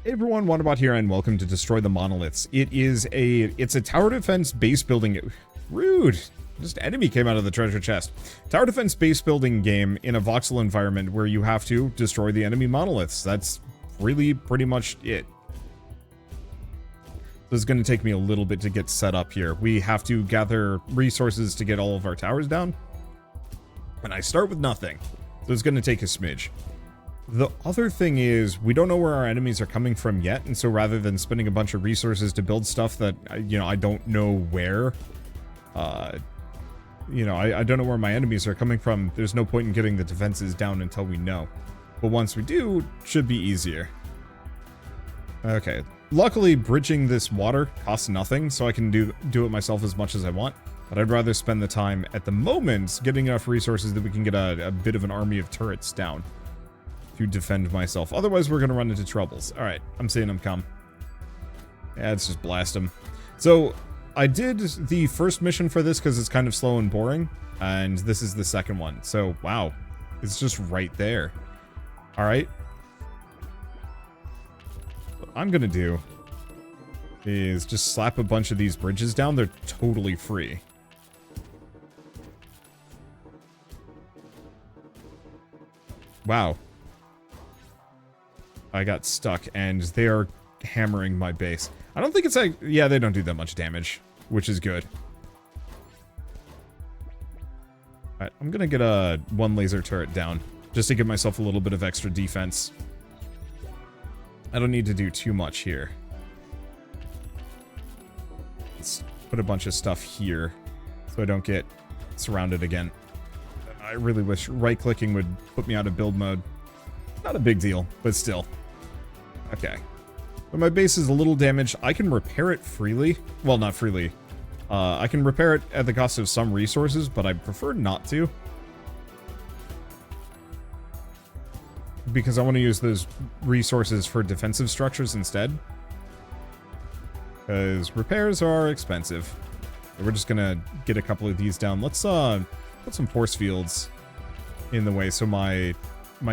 Hey everyone, Wanderbot here, and welcome to Destroy the Monoliths. It's a tower defense base building. Rude. Just enemy came out of the treasure chest. Tower defense base building game in a voxel environment where you have to destroy the enemy monoliths. That's really pretty much it. This is going to take me a little bit to get set up here. We have to gather resources to get all of our towers down. And I start with nothing. So it's going to take a smidge. The other thing is, we don't know where our enemies are coming from yet, and so rather than spending a bunch of resources to build stuff that, I don't know where, I don't know where my enemies are coming from, there's no point in getting the defenses down until we know. But once we do, it should be easier. Okay, luckily bridging this water costs nothing, so I can do it myself as much as I want, but I'd rather spend the time, at the moment, getting enough resources that we can get a bit of an army of turrets down to defend myself. Otherwise, we're going to run into troubles. All right, I'm seeing them come. Yeah, let's just blast them. So, I did the first mission for this because it's kind of slow and boring, and this is the second one. So, wow, it's just right there. All right. What I'm going to do is just slap a bunch of these bridges down. They're totally free. Wow. I got stuck, and they are hammering my base. I don't think it's like... Yeah, they don't do that much damage, which is good. Alright, I'm gonna get one laser turret down, just to give myself a little bit of extra defense. I don't need to do too much here. Let's put a bunch of stuff here, so I don't get surrounded again. I really wish right-clicking would put me out of build mode. Not a big deal, but still. Okay. So my base is a little damaged. I can repair it freely. Well, not freely. I can repair it at the cost of some resources, but I prefer not to. Because I want to use those resources for defensive structures instead. Because repairs are expensive. We're just gonna get a couple of these down. Let's put some force fields in the way so my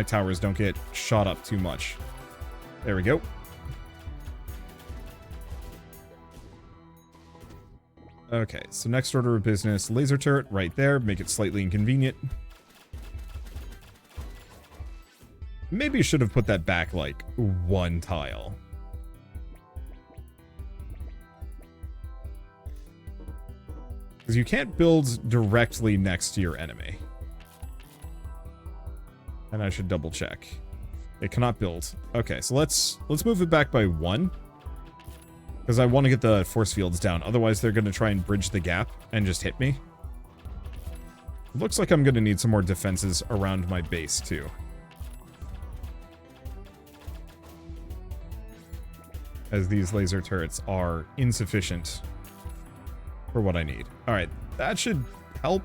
towers don't get shot up too much. There we go. Okay, so next order of business, laser turret right there, make it slightly inconvenient. Maybe I should have put that back like one tile. Because you can't build directly next to your enemy. And I should double check. It cannot build. Okay, so let's move it back by one. Because I want to get the force fields down. Otherwise, they're going to try and bridge the gap and just hit me. It looks like I'm going to need some more defenses around my base, too. As these laser turrets are insufficient for what I need. Alright, that should help.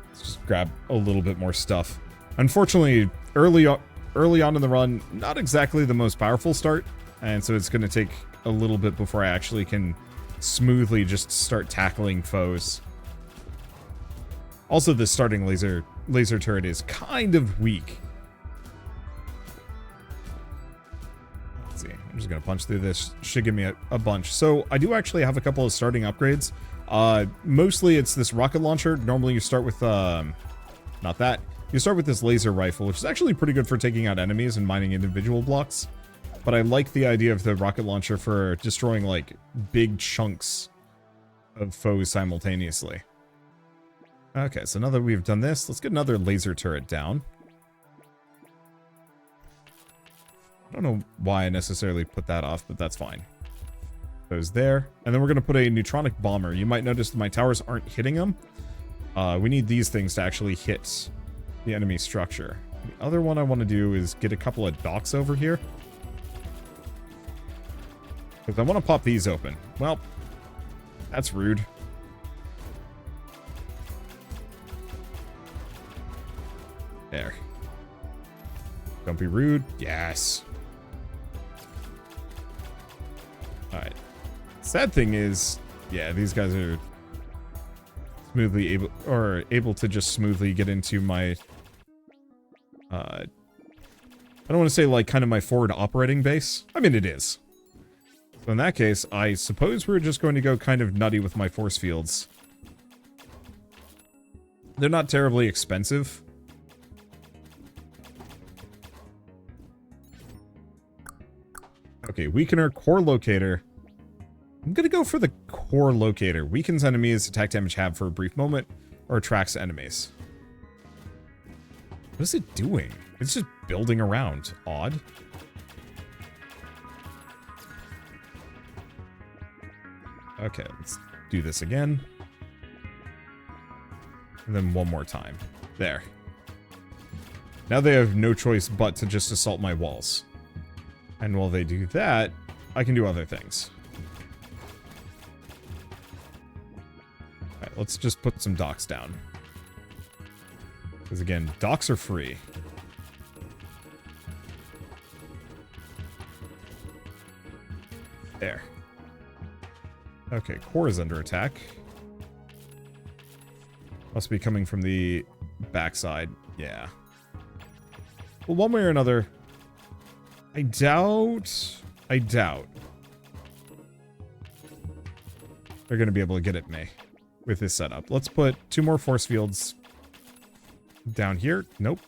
Let's just grab a little bit more stuff. Unfortunately, early on in the run, not exactly the most powerful start, and so it's going to take a little bit before I actually can smoothly just start tackling foes. Also, the starting laser turret is kind of weak. Let's see, I'm just going to punch through this. Should give me a bunch. So, I do actually have a couple of starting upgrades. Mostly it's this rocket launcher. Normally you start with, not that. You start with this laser rifle, which is actually pretty good for taking out enemies and mining individual blocks. But I like the idea of the rocket launcher for destroying, like, big chunks of foes simultaneously. Okay, so now that we've done this, let's get another laser turret down. I don't know why I necessarily put that off, but that's fine. Those there. And then we're going to put a neutronic bomber. You might notice that my towers aren't hitting them. We need these things to actually hit the enemy structure. The other one I want to do is get a couple of docks over here. Because I want to pop these open. Well, that's rude. There. Don't be rude. Yes. Alright. Sad thing is, yeah, these guys are able to just smoothly get into my I don't want to say, like, kind of my forward operating base. I mean, it is. So in that case, I suppose we're just going to go kind of nutty with my force fields. They're not terribly expensive. Okay, weakener, core locator. I'm gonna go for the core locator. Weakens enemies, attack damage halved for a brief moment, or attracts enemies. What is it doing? It's just building around. Odd. Okay, let's do this again. And then one more time. There. Now they have no choice but to just assault my walls. And while they do that, I can do other things. Alright, let's just put some docks down. Because again, docks are free. There. Okay, core is under attack. Must be coming from the backside. Yeah. Well, one way or another, I doubt they're going to be able to get at me with this setup. Let's put 2 more force fields down here. Nope.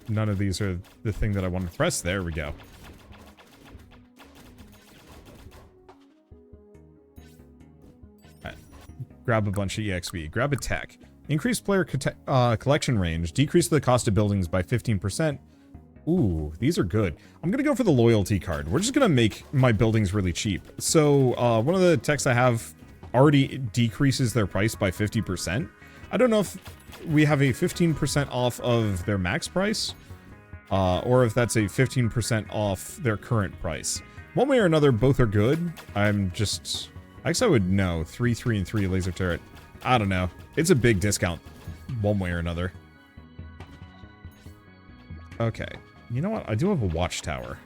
None of these are the thing that I want to press. There we go. Alright. Grab a bunch of EXP. Grab a tech. Increase player collection range. Decrease the cost of buildings by 15%. Ooh, these are good. I'm gonna go for the loyalty card. We're just gonna make my buildings really cheap. So, one of the techs I have already decreases their price by 50%. I don't know if we have a 15% off of their max price, or if that's a 15% off their current price. One way or another, both are good. I guess I would know. 3, 3, and 3 laser turret. I don't know. It's a big discount, one way or another. Okay. You know what? I do have a watchtower.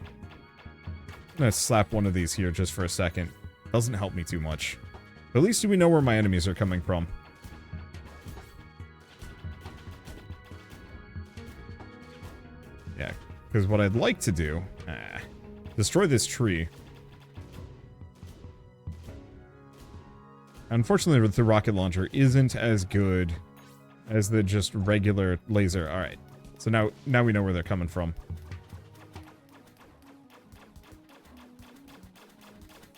I'm gonna slap one of these here just for a second. Doesn't help me too much. But at least we know where my enemies are coming from. Yeah, because what I'd like to do... destroy this tree. Unfortunately, the rocket launcher isn't as good as the just regular laser. Alright. So now we know where they're coming from.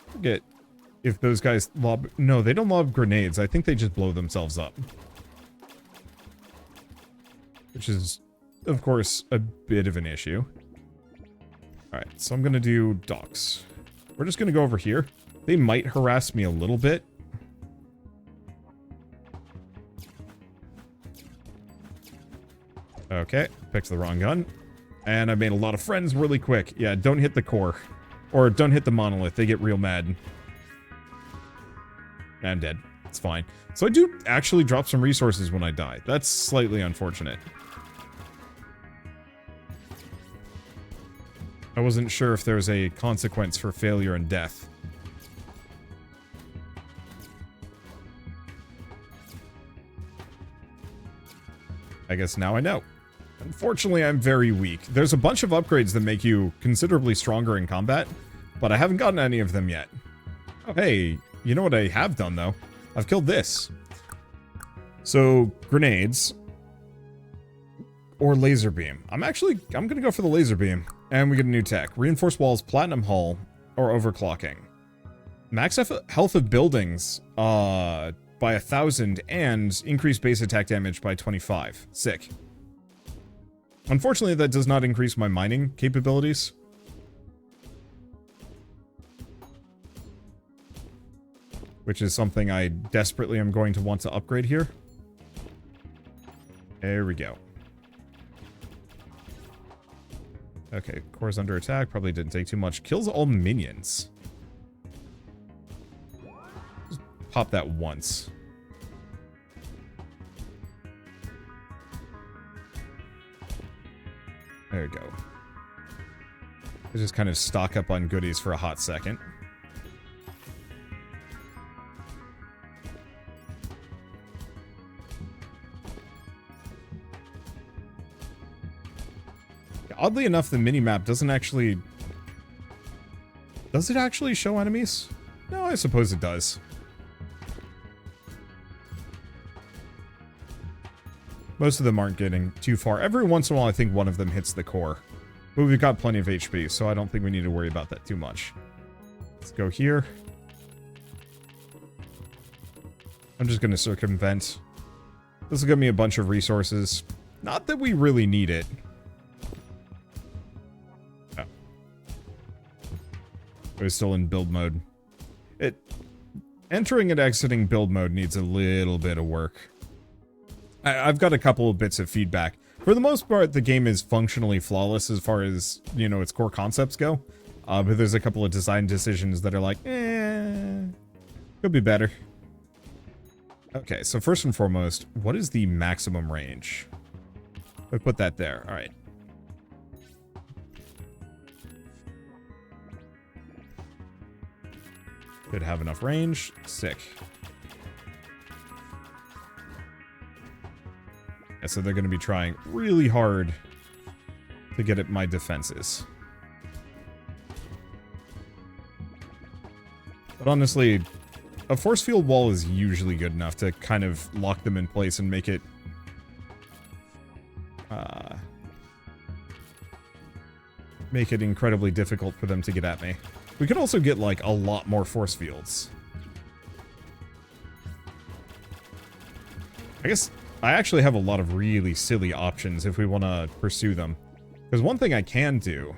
Forget if those guys lob... No, they don't lob grenades. I think they just blow themselves up. Which is, of course, a bit of an issue. Alright, so I'm gonna do docks. We're just gonna go over here. They might harass me a little bit. Okay, picked the wrong gun. And I made a lot of friends really quick. Yeah, don't hit the core. Or don't hit the monolith. They get real mad. I'm dead. It's fine. So I do actually drop some resources when I die. That's slightly unfortunate. I wasn't sure if there was a consequence for failure and death. I guess now I know. Unfortunately, I'm very weak. There's a bunch of upgrades that make you considerably stronger in combat, but I haven't gotten any of them yet. Oh, hey, you know what I have done, though? I've killed this. So, grenades. Or laser beam. I'm gonna go for the laser beam. And we get a new tech. Reinforced walls, platinum hull, or overclocking. Max health of buildings, by 1,000, and increase base attack damage by 25. Sick. Unfortunately, that does not increase my mining capabilities. Which is something I desperately am going to want to upgrade here. There we go. Okay, core's under attack. Probably didn't take too much. Kills all minions. Just pop that once. There we go. I just kind of stock up on goodies for a hot second. Oddly enough, the minimap doesn't actually... Does it actually show enemies? No, I suppose it does. Most of them aren't getting too far. Every once in a while, I think one of them hits the core. But we've got plenty of HP, so I don't think we need to worry about that too much. Let's go here. I'm just going to circumvent. This will give me a bunch of resources. Not that we really need it. Oh. We're still in build mode. Entering and exiting build mode needs a little bit of work. I've got a couple of bits of feedback. For the most part, the game is functionally flawless as far as, you know, its core concepts go. But there's a couple of design decisions that are like, could be better. Okay, so first and foremost, what is the maximum range? I'll put that there. All right. Could have enough range. Sick. Yeah, so they're going to be trying really hard to get at my defenses. But honestly, a force field wall is usually good enough to kind of lock them in place and make it... make it incredibly difficult for them to get at me. We could also get, like, a lot more force fields. I guess I actually have a lot of really silly options if we want to pursue them. Because one thing I can do...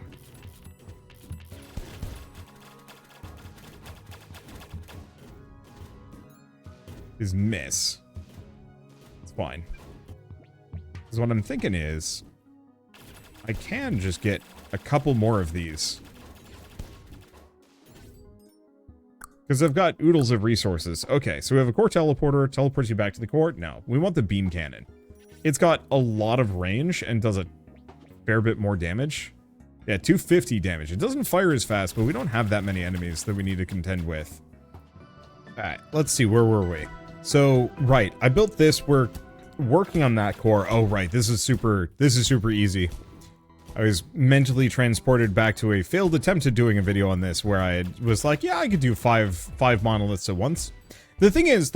is miss. It's fine. Because what I'm thinking is... I can just get a couple more of these. Because I've got oodles of resources. Okay, so we have a core teleporter. Teleports you back to the core. No, we want the beam cannon. It's got a lot of range and does a fair bit more damage. Yeah, 250 damage. It doesn't fire as fast, but we don't have that many enemies that we need to contend with. Alright, let's see. Where were we? So, right. I built this. We're working on that core. Oh, right. This is super easy. I was mentally transported back to a failed attempt at doing a video on this where I was like, yeah, I could do five monoliths at once. The thing is,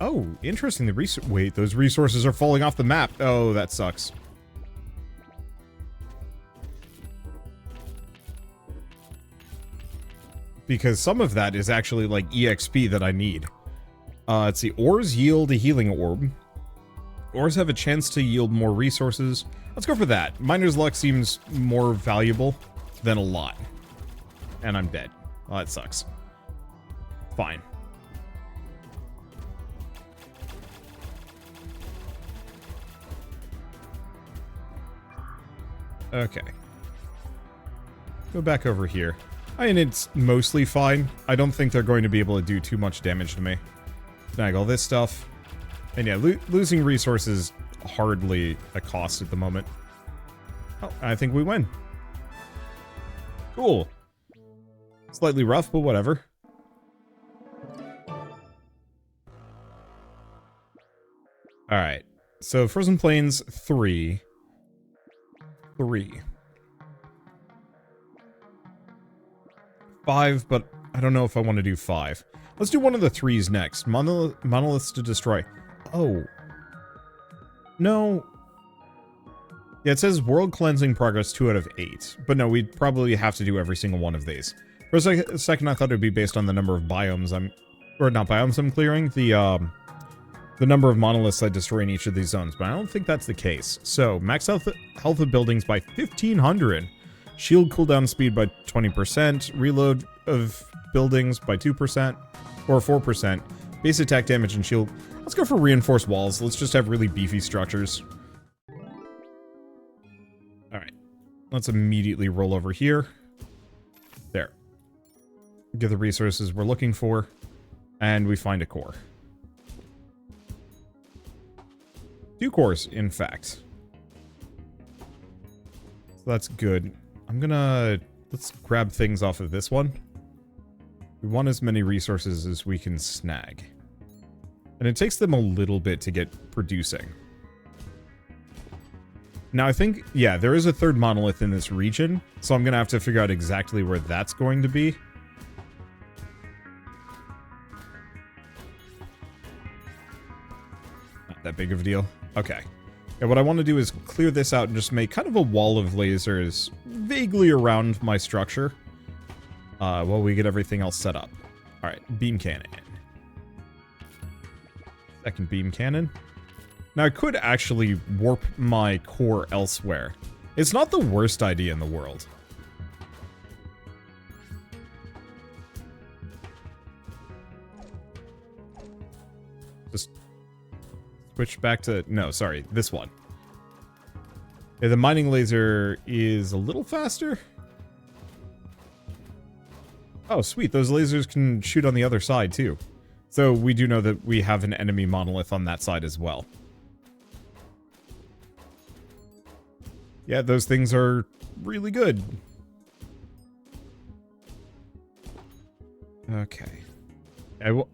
oh, interesting, wait, those resources are falling off the map. Oh, that sucks. Because some of that is actually, like, EXP that I need. Let's see, ores yield a healing orb. Ores have a chance to yield more resources. Let's go for that. Miner's luck seems more valuable than a lot. And I'm dead. Well, that sucks. Fine. Okay. Go back over here. I mean, it's mostly fine. I don't think they're going to be able to do too much damage to me. Snag all this stuff. And yeah, losing resources hardly a cost at the moment. Oh, I think we win. Cool. Slightly rough, but whatever. Alright. So, Frozen Plains 3. 5, but I don't know if I want to do 5. Let's do one of the 3s next. Monoliths to destroy. Oh. No. Yeah, it says world cleansing progress 2 out of 8. But no, we'd probably have to do every single one of these. For a second, I thought it would be based on the number of biomes or not biomes I'm clearing, the number of monoliths I destroy in each of these zones, but I don't think that's the case. So, max health of buildings by 1,500. Shield cooldown speed by 20%. Reload of buildings by 2%. Or 4%. Base attack damage and shield. Let's go for reinforced walls. Let's just have really beefy structures. Alright. Let's immediately roll over here. There. Get the resources we're looking for. And we find a core. 2 cores, in fact. So that's good. I'm gonna... let's grab things off of this one. We want as many resources as we can snag. And it takes them a little bit to get producing. Now, I think, yeah, there is a third monolith in this region, so I'm going to have to figure out exactly where that's going to be. Not that big of a deal. Okay. Yeah, what I want to do is clear this out and just make kind of a wall of lasers vaguely around my structure while we get everything else set up. Alright, beam cannon. Second beam cannon. Now, I could actually warp my core elsewhere. It's not the worst idea in the world. Just switch back to... No, sorry, this one. Yeah, the mining laser is a little faster. Oh, sweet. Those lasers can shoot on the other side, too. So we do know that we have an enemy monolith on that side as well. Yeah, those things are really good. Okay.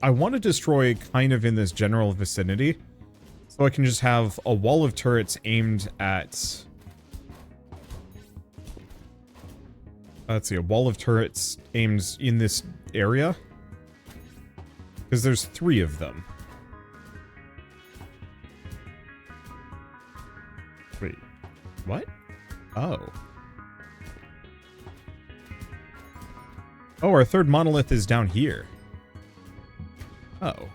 I want to destroy kind of in this general vicinity, so I can just have a wall of turrets aimed at... let's see, a wall of turrets aimed in this area. Because there's 3 of them. Wait, what? Oh. Oh, our third monolith is down here. Oh. So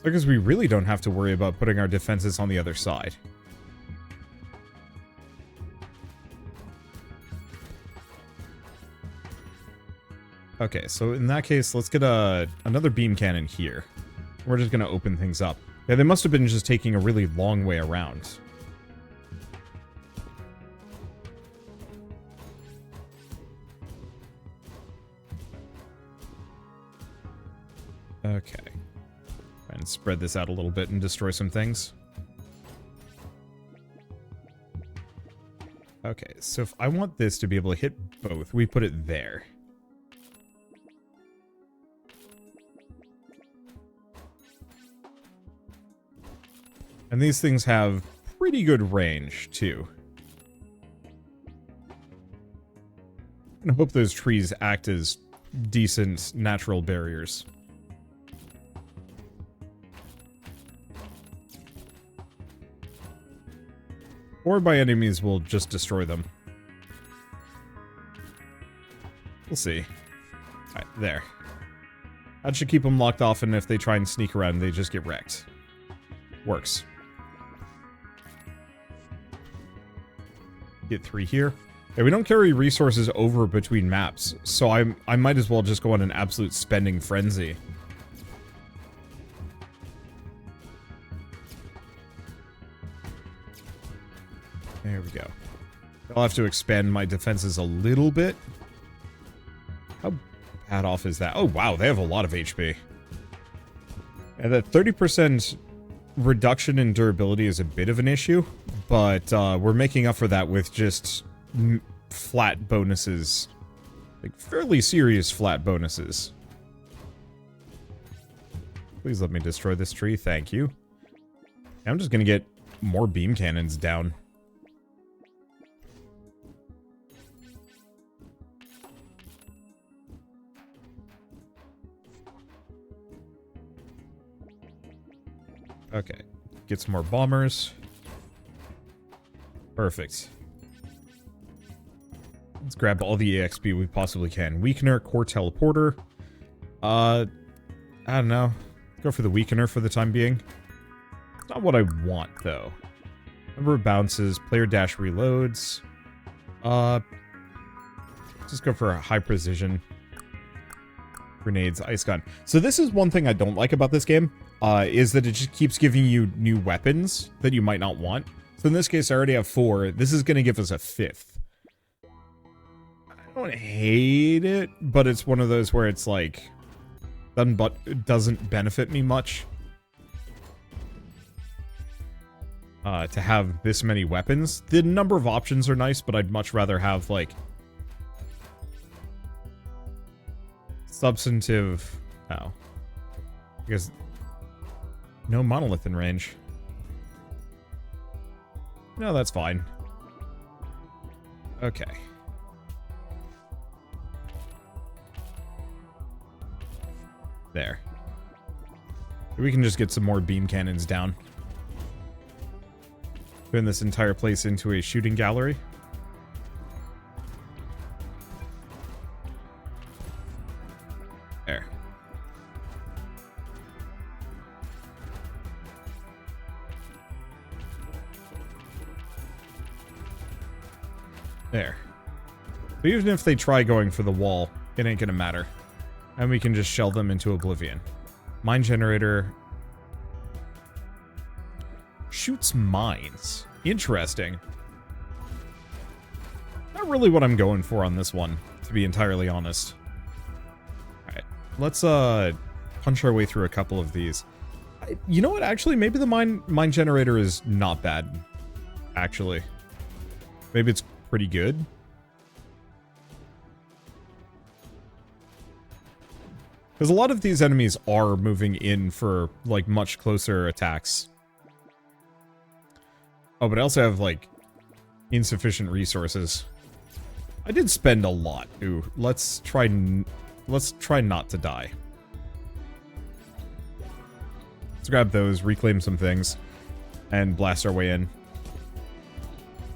I guess we really don't have to worry about putting our defenses on the other side. Okay, so in that case, let's get another beam cannon here. We're just gonna open things up. Yeah, they must have been just taking a really long way around. Okay. Try and spread this out a little bit and destroy some things. Okay, so if I want this to be able to hit both, we put it there. And these things have pretty good range, too. I hope those trees act as decent natural barriers. Or by enemies, we'll just destroy them. We'll see. Alright, there. That should keep them locked off, and if they try and sneak around, they just get wrecked. Works. Get 3 here. Yeah, we don't carry resources over between maps, so I might as well just go on an absolute spending frenzy. There we go. I'll have to expand my defenses a little bit. How bad off is that? Oh, wow, they have a lot of HP. And that 30% reduction in durability is a bit of an issue, but we're making up for that with just flat bonuses. Like, fairly serious flat bonuses. Please let me destroy this tree, thank you. I'm just gonna get more beam cannons down. Okay, get some more bombers. Perfect. Let's grab all the EXP we possibly can. Weakener, core teleporter. I don't know. Go for the weakener for the time being. It's not what I want, though. Number of bounces, player dash reloads. Just go for a high precision. Grenades, ice gun. So this is one thing I don't like about this game. Is that it just keeps giving you new weapons that you might not want. So in this case, I already have 4. This is going to give us a 5th. I don't hate it, but it's one of those where it's like, doesn't benefit me much. To have this many weapons. The number of options are nice, but I'd much rather have, like, substantive... Oh. Because... no monolith in range. No, that's fine. Okay. There. We can just get some more beam cannons down. Turn this entire place into a shooting gallery. There. There. But even if they try going for the wall, it ain't gonna matter. And we can just shell them into oblivion. Mine generator shoots mines. Interesting. Not really what I'm going for on this one, to be entirely honest. Alright, let's punch our way through a couple of these. You know what, actually, maybe the mine generator is not bad, actually. Maybe it's pretty good. Because a lot of these enemies are moving in for, like, much closer attacks. Oh, but I also have, like, insufficient resources. I did spend a lot. Ooh, let's try not to die. Let's grab those, reclaim some things, and blast our way in.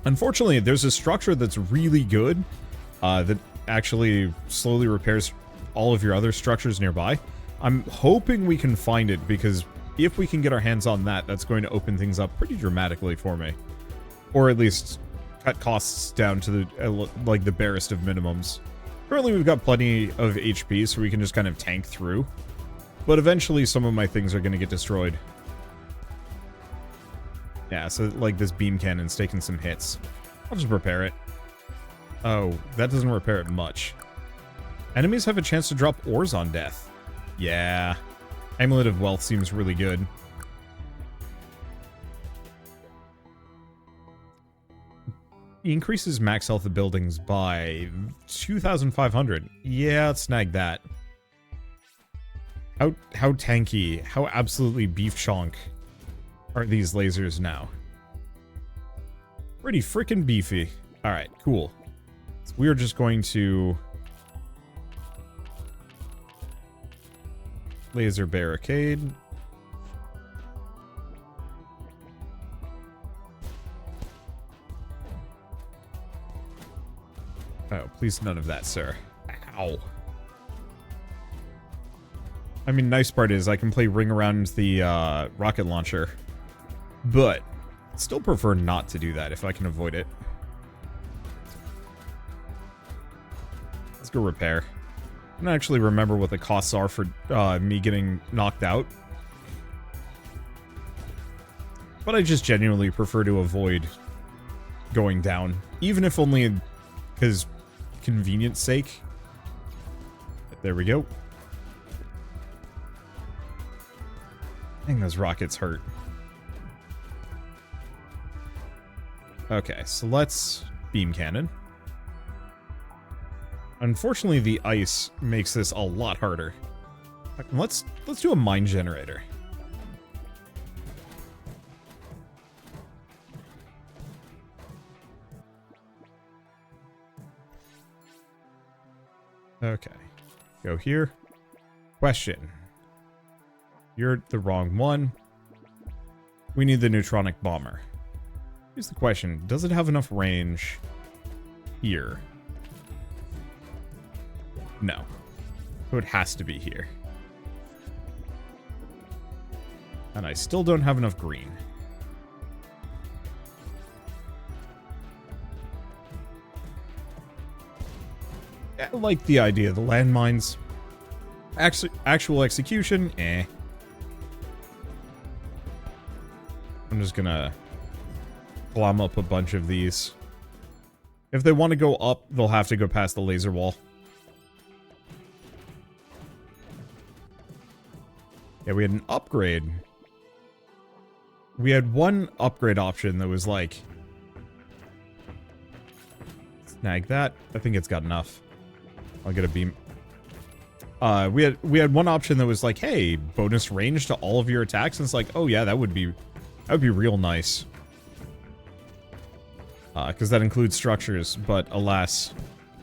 Unfortunately, there's a structure that's really good, that actually slowly repairs all of your other structures nearby. I'm hoping we can find it, because if we can get our hands on that, that's going to open things up pretty dramatically for me. Or at least cut costs down to the, like, the barest of minimums. Currently, we've got plenty of HP, so we can just kind of tank through. But eventually, some of my things are going to get destroyed. Yeah, so, like, this beam cannon's taking some hits. I'll just repair it. Oh, that doesn't repair it much. Enemies have a chance to drop ores on death. Yeah. Amulet of Wealth seems really good. Increases max health of buildings by 2,500. Yeah, let's snag that. How tanky, how absolutely beef chonk are these lasers now? Pretty freaking beefy. Alright, cool. So we are just going to laser barricade. Oh, please none of that, sir. Ow. I mean, nice part is I can play ring around the rocket launcher, but I'd still prefer not to do that if I can avoid it. Let's go repair. I don't actually remember what the costs are for me getting knocked out, but I just genuinely prefer to avoid going down, even if only because convenience sake. There we go. Dang, those rockets hurt. Okay, so let's beam cannon. Unfortunately, the ice makes this a lot harder. Let's do a mine generator. Okay. Go here. Question. You're the wrong one. We need the neutronic bomber. Here's the question. Does it have enough range here? No. So it has to be here. And I still don't have enough green. I like the idea of the landmines. Actual execution, eh. I'm just gonna glom up a bunch of these. If they want to go up, they'll have to go past the laser wall. Yeah, we had an upgrade. We had one upgrade option that was like... Snag that. I think it's got enough. I'll get a beam. We had one option that was like, hey, bonus range to all of your attacks. And it's like, oh yeah, that would be real nice. because that includes structures, but alas,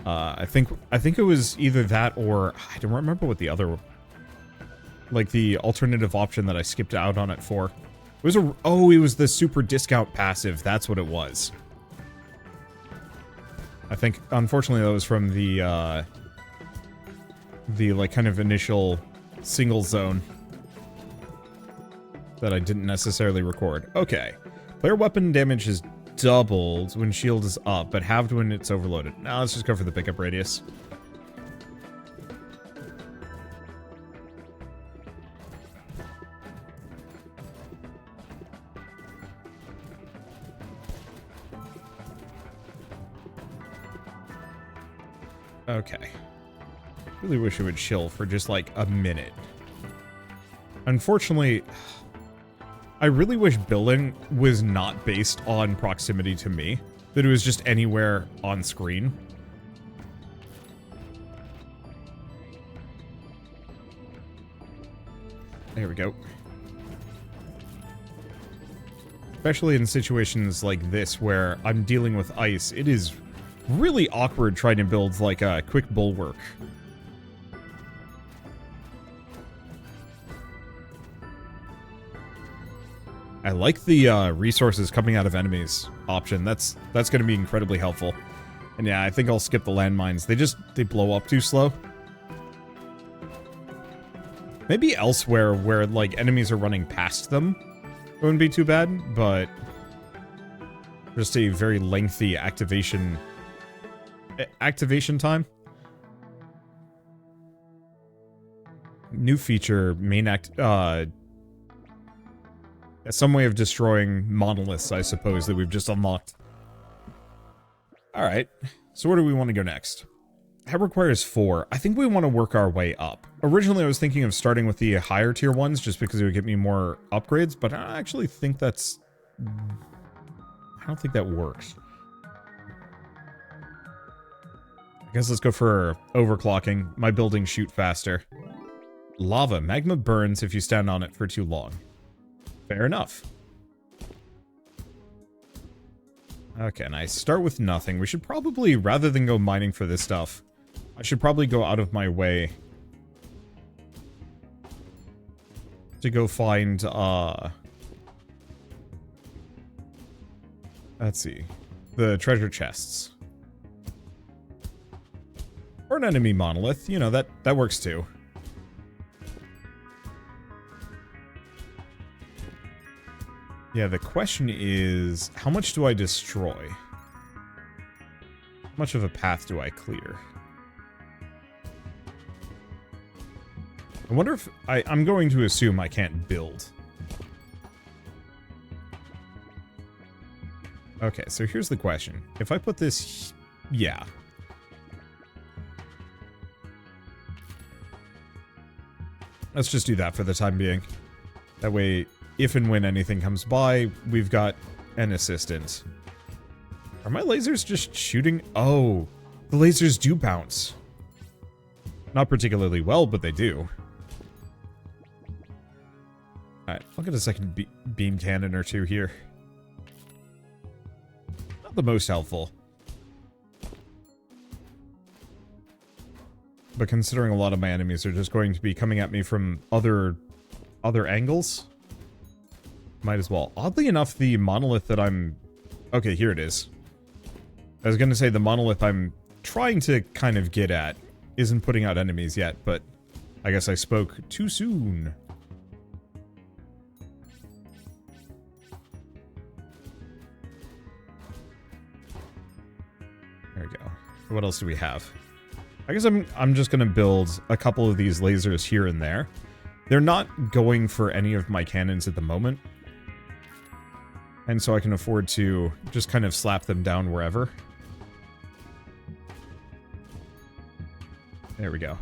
I think it was either that or I don't remember what the other, like the alternative option that I skipped out on it for. It was it was the super discount passive. That's what it was. I think, unfortunately, that was from the like kind of initial single zone that I didn't necessarily record. Okay, player weapon damage is doubled when shield is up, but halved when it's overloaded. Now let's just go for the pickup radius. Okay. Really wish it would chill for just like a minute. Unfortunately, I really wish building was not based on proximity to me, that it was just anywhere on screen. There we go. Especially in situations like this where I'm dealing with ice, it is really awkward trying to build like a quick bulwark. I like the resources coming out of enemies option. That's going to be incredibly helpful. And yeah, I think I'll skip the landmines. They blow up too slow. Maybe elsewhere where like enemies are running past them, it wouldn't be too bad, but just a very lengthy activation time. New feature, main some way of destroying monoliths, I suppose, that we've just unlocked. Alright, so where do we want to go next? That requires 4. I think we want to work our way up. Originally, I was thinking of starting with the higher tier ones, just because it would get me more upgrades, but I actually think that's... I don't think that works. I guess let's go for overclocking. My buildings shoot faster. Lava. Magma burns if you stand on it for too long. Fair enough. Okay, and I start with nothing. We should probably, rather than go mining for this stuff, I should probably go out of my way to go find, let's see, the treasure chests. Or an enemy monolith, you know, that works too. Yeah, the question is, how much do I destroy? How much of a path do I clear? I wonder if... I'm going to assume I can't build. Okay, so here's the question. If I put this... Yeah. Let's just do that for the time being. That way... if and when anything comes by, we've got an assistant. Are my lasers just shooting? Oh, the lasers do bounce. Not particularly well, but they do. Alright, I'll get a second beam cannon or two here. Not the most helpful. But considering a lot of my enemies are just going to be coming at me from other angles... might as well. Oddly enough, the monolith that I'm... Okay, here it is. I was going to say the monolith I'm trying to kind of get at isn't putting out enemies yet, but I guess I spoke too soon. There we go. What else do we have? I guess I'm just going to build a couple of these lasers here and there. They're not going for any of my cannons at the moment. And so I can afford to just kind of slap them down wherever. There we go.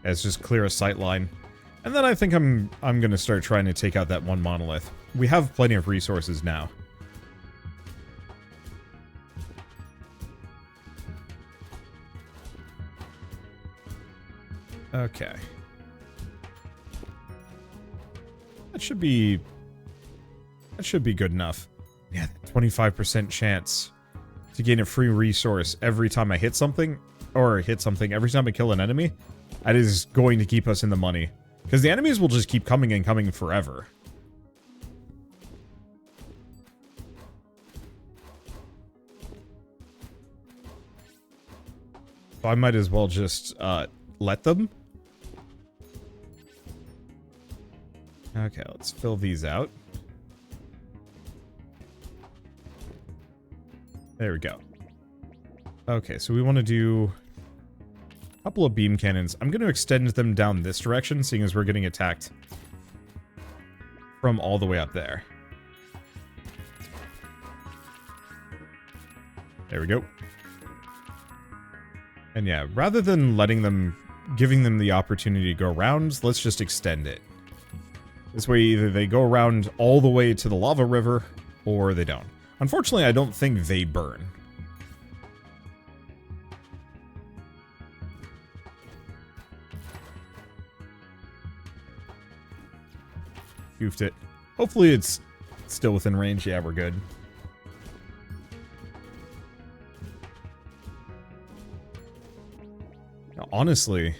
Let's just clear a sight line. And then I think I'm going to start trying to take out that one monolith. We have plenty of resources now. Okay. That should be good enough. Yeah, 25% chance to gain a free resource every time I hit something, or hit something every time I kill an enemy. That is going to keep us in the money. Because the enemies will just keep coming and coming forever. So I might as well just let them. Okay, let's fill these out. There we go. Okay, so we want to do a couple of beam cannons. I'm going to extend them down this direction, seeing as we're getting attacked from all the way up there. There we go. And yeah, rather than giving them the opportunity to go around, let's just extend it. This way, either they go around all the way to the lava river, or they don't. Unfortunately, I don't think they burn. Goofed it. Hopefully it's still within range. Yeah, we're good. Now, honestly,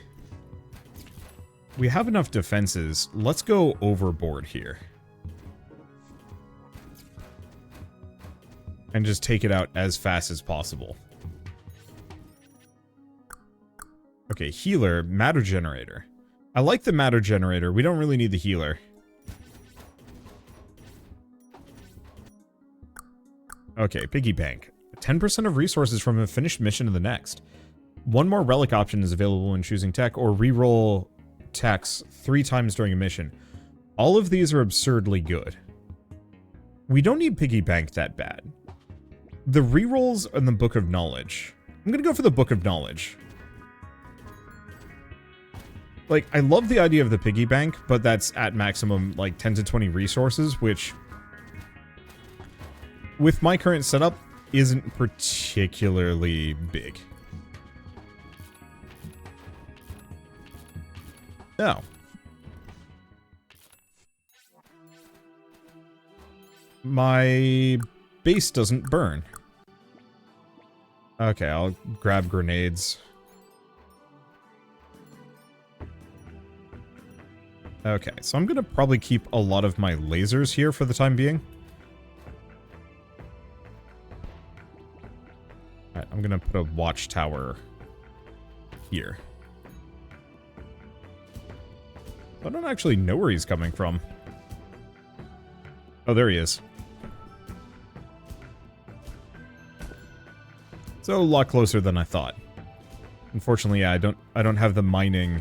we have enough defenses. Let's go overboard here. And just take it out as fast as possible. Okay, healer, matter generator. I like the matter generator. We don't really need the healer. Okay, piggy bank. 10% of resources from a finished mission to the next. One more relic option is available when choosing tech, or reroll techs 3 times during a mission. All of these are absurdly good. We don't need piggy bank that bad. The rerolls and the Book of Knowledge. I'm gonna go for the Book of Knowledge. Like, I love the idea of the piggy bank, but that's at maximum, like, 10 to 20 resources, which, with my current setup, isn't particularly big. No. My base doesn't burn. Okay, I'll grab grenades. Okay, so I'm gonna probably keep a lot of my lasers here for the time being. Alright, I'm gonna put a watchtower here. I don't actually know where he's coming from. Oh, there he is. So a lot closer than I thought. Unfortunately, yeah, I don't have the mining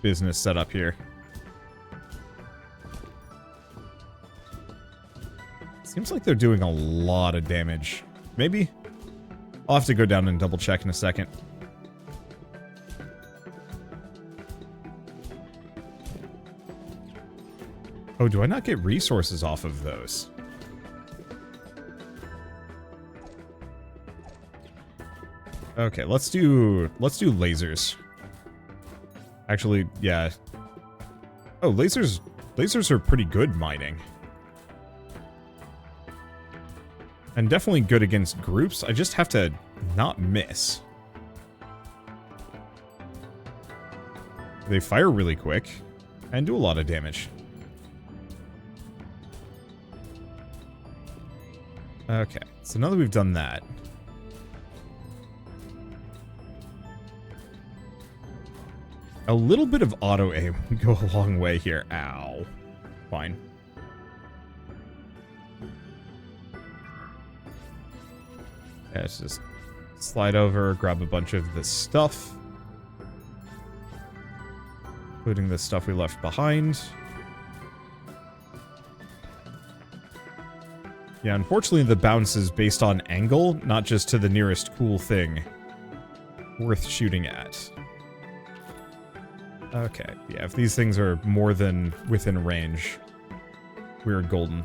business set up here. Seems like they're doing a lot of damage. Maybe? I'll have to go down and double check in a second. Oh, do I not get resources off of those? Okay, let's do lasers. Actually, yeah. Oh, lasers are pretty good mining. And definitely good against groups. I just have to not miss. They fire really quick and do a lot of damage. Okay, so now that we've done that, a little bit of auto aim would go a long way here. Ow. Fine. Yeah, let's just slide over, grab a bunch of this stuff, including the stuff we left behind. Yeah, unfortunately the bounce is based on angle, not just to the nearest cool thing worth shooting at. Okay, yeah, if these things are more than within range, we're golden.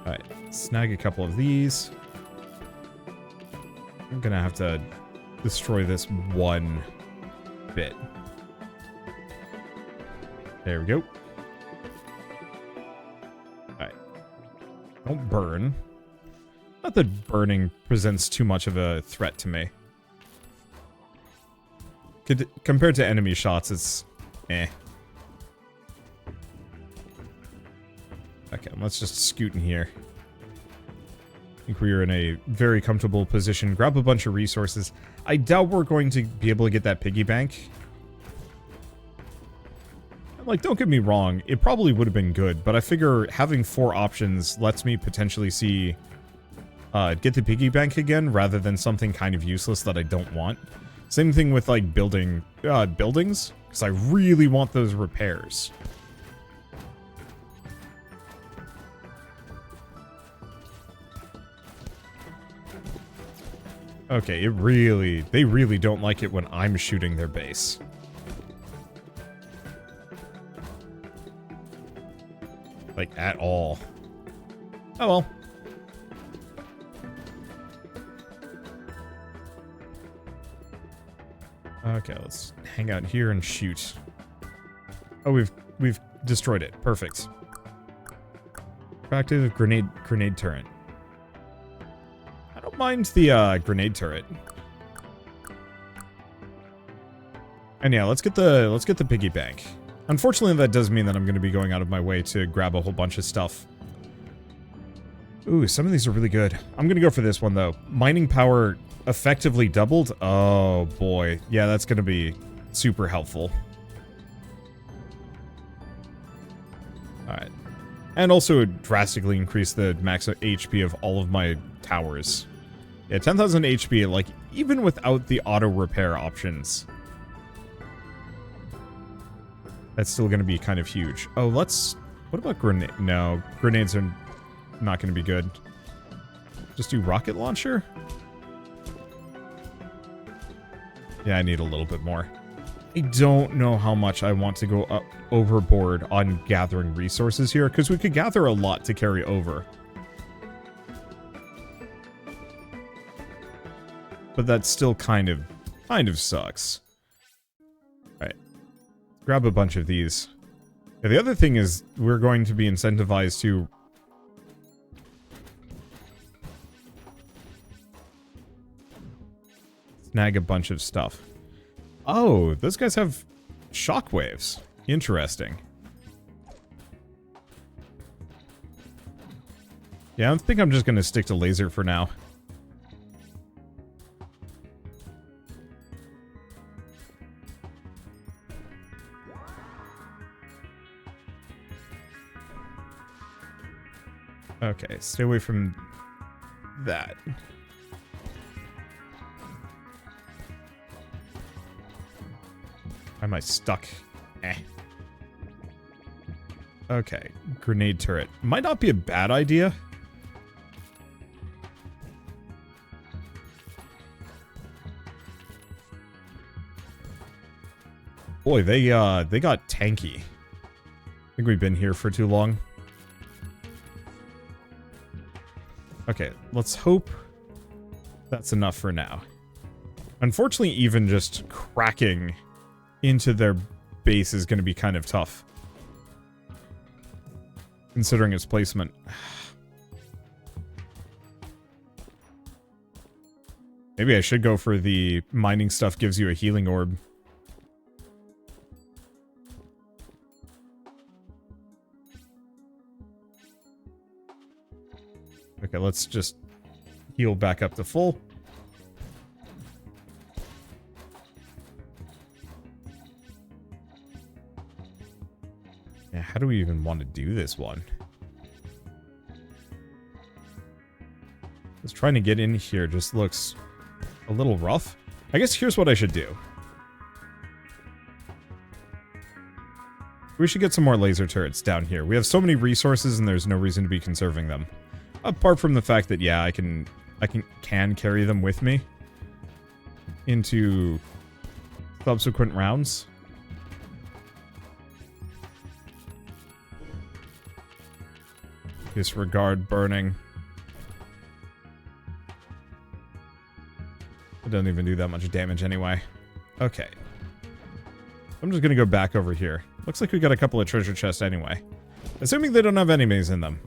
Alright, snag a couple of these. I'm gonna have to destroy this one bit. There we go. Don't burn. Not that burning presents too much of a threat to me. Compared to enemy shots, it's eh. Okay, let's just scoot in here. I think we are in a very comfortable position. Grab a bunch of resources. I doubt we're going to be able to get that piggy bank. Like, don't get me wrong, it probably would have been good, but I figure having 4 options lets me potentially see get the piggy bank again rather than something kind of useless that I don't want. Same thing with like buildings, because I really want those repairs. Okay, they really don't like it when I'm shooting their base. Like, at all. Oh well. Okay, let's hang out here and shoot. Oh, we've destroyed it. Perfect. Proactive grenade turret. I don't mind the grenade turret. And yeah, let's get the piggy bank. Unfortunately, that does mean that I'm going to be going out of my way to grab a whole bunch of stuff. Ooh, some of these are really good. I'm going to go for this one, though. Mining power effectively doubled. Oh, boy. Yeah, that's going to be super helpful. Alright. And also drastically increase the max HP of all of my towers. Yeah, 10,000 HP, like, even without the auto repair options. That's still going to be kind of huge. Oh, let's... What about grenade? No, grenades are not going to be good. Just do rocket launcher? Yeah, I need a little bit more. I don't know how much I want to go up overboard on gathering resources here, because we could gather a lot to carry over. But that still kind of sucks. Alright. Grab a bunch of these. Yeah, the other thing is, we're going to be incentivized to... snag a bunch of stuff. Oh, those guys have shockwaves. Interesting. Yeah, I think I'm just gonna stick to laser for now. Okay, stay away from that. Why am I stuck? Eh. Okay, grenade turret. Might not be a bad idea. Boy, they got tanky. I think we've been here for too long. Okay, let's hope that's enough for now. Unfortunately, even just cracking into their base is going to be kind of tough. Considering its placement. Maybe I should go for the mining stuff gives you a healing orb. Okay, let's just heal back up to full. Yeah, how do we even want to do this one? Just trying to get in here just looks a little rough. I guess here's what I should do. We should get some more laser turrets down here. We have so many resources and there's no reason to be conserving them. Apart from the fact that, yeah, I can carry them with me into subsequent rounds. Disregard burning. It doesn't even do that much damage anyway. Okay. I'm just gonna go back over here. Looks like we got a couple of treasure chests anyway. Assuming they don't have enemies in them.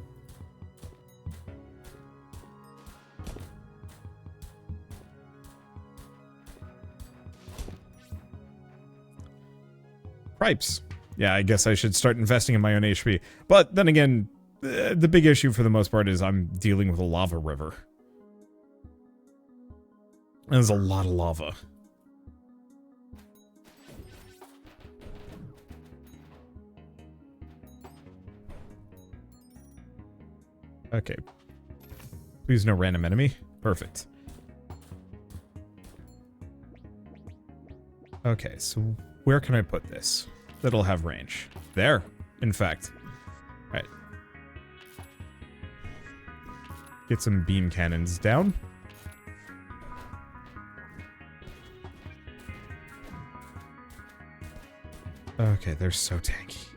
Cripes. Yeah, I guess I should start investing in my own HP. But then again, the big issue for the most part is I'm dealing with a lava river. And there's a lot of lava. Okay. Please no random enemy. Perfect. Okay, so where can I put this? That'll have range. There, in fact. Alright. Get some beam cannons down. Okay, they're so tanky.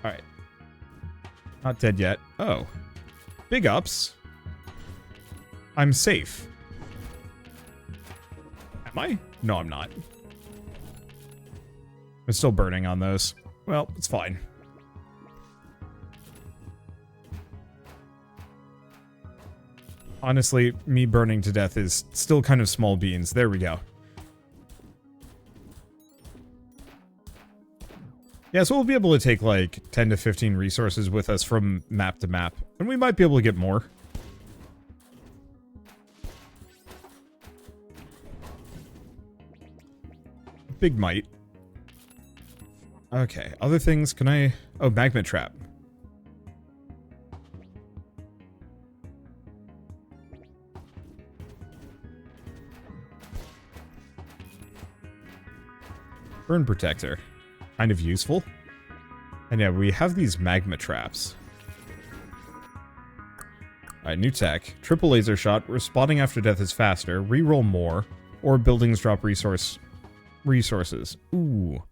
Alright. Not dead yet. Oh. Big ups. I'm safe. Am I? No, I'm not. I'm still burning on those. Well, it's fine. Honestly, me burning to death is still kind of small beans. There we go. Yeah, so we'll be able to take like 10 to 15 resources with us from map to map. And we might be able to get more. Big might. Okay, other things, can I... Oh, magma trap. Burn protector. Kind of useful. And yeah, we have these magma traps. Alright, new tech. Triple laser shot. Respawning after death is faster. Reroll more. Or buildings drop resources. Ooh.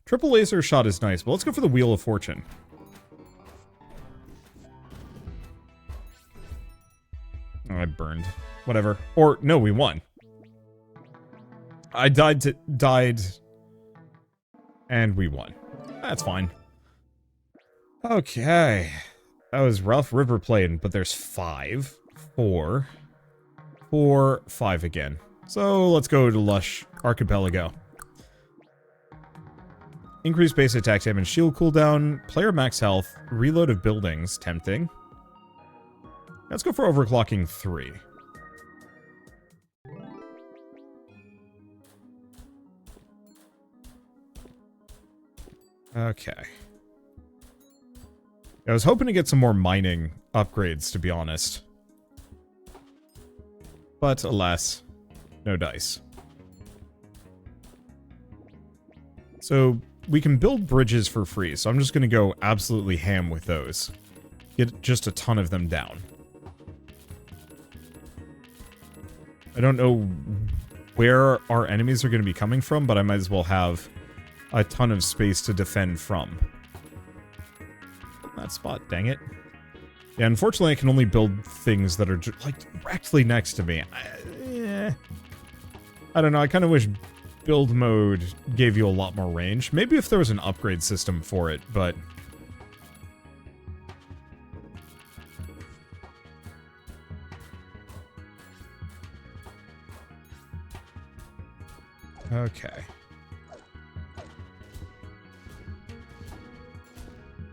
Triple laser shot is nice, but let's go for the Wheel of Fortune. Oh, I burned. Whatever. Or, no, we won. I died, and we won. That's fine. Okay. That was rough. River Plain, but there's 5. 4. 4, 5 again. So, let's go to Lush Archipelago. Increased base attack damage, shield cooldown, player max health, reload of buildings, tempting. Let's go for overclocking 3. Okay. I was hoping to get some more mining upgrades, to be honest. But, alas, no dice. So, we can build bridges for free, so I'm just going to go absolutely ham with those. Get just a ton of them down. I don't know where our enemies are going to be coming from, but I might as well have a ton of space to defend from. That spot, dang it. Yeah, unfortunately I can only build things that are like directly next to me. I don't know, I kind of wish build mode gave you a lot more range. Maybe if there was an upgrade system for it, but... Okay.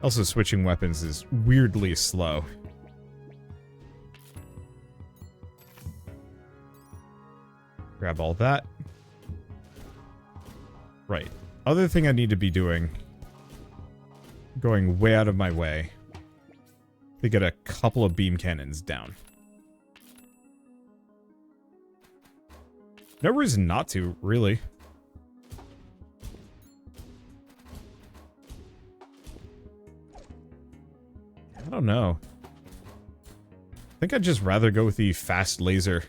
Also, switching weapons is weirdly slow. Grab all that. Right. Other thing I need to be doing, going way out of my way, to get a couple of beam cannons down. No reason not to, really. I don't know. I think I'd just rather go with the fast laser.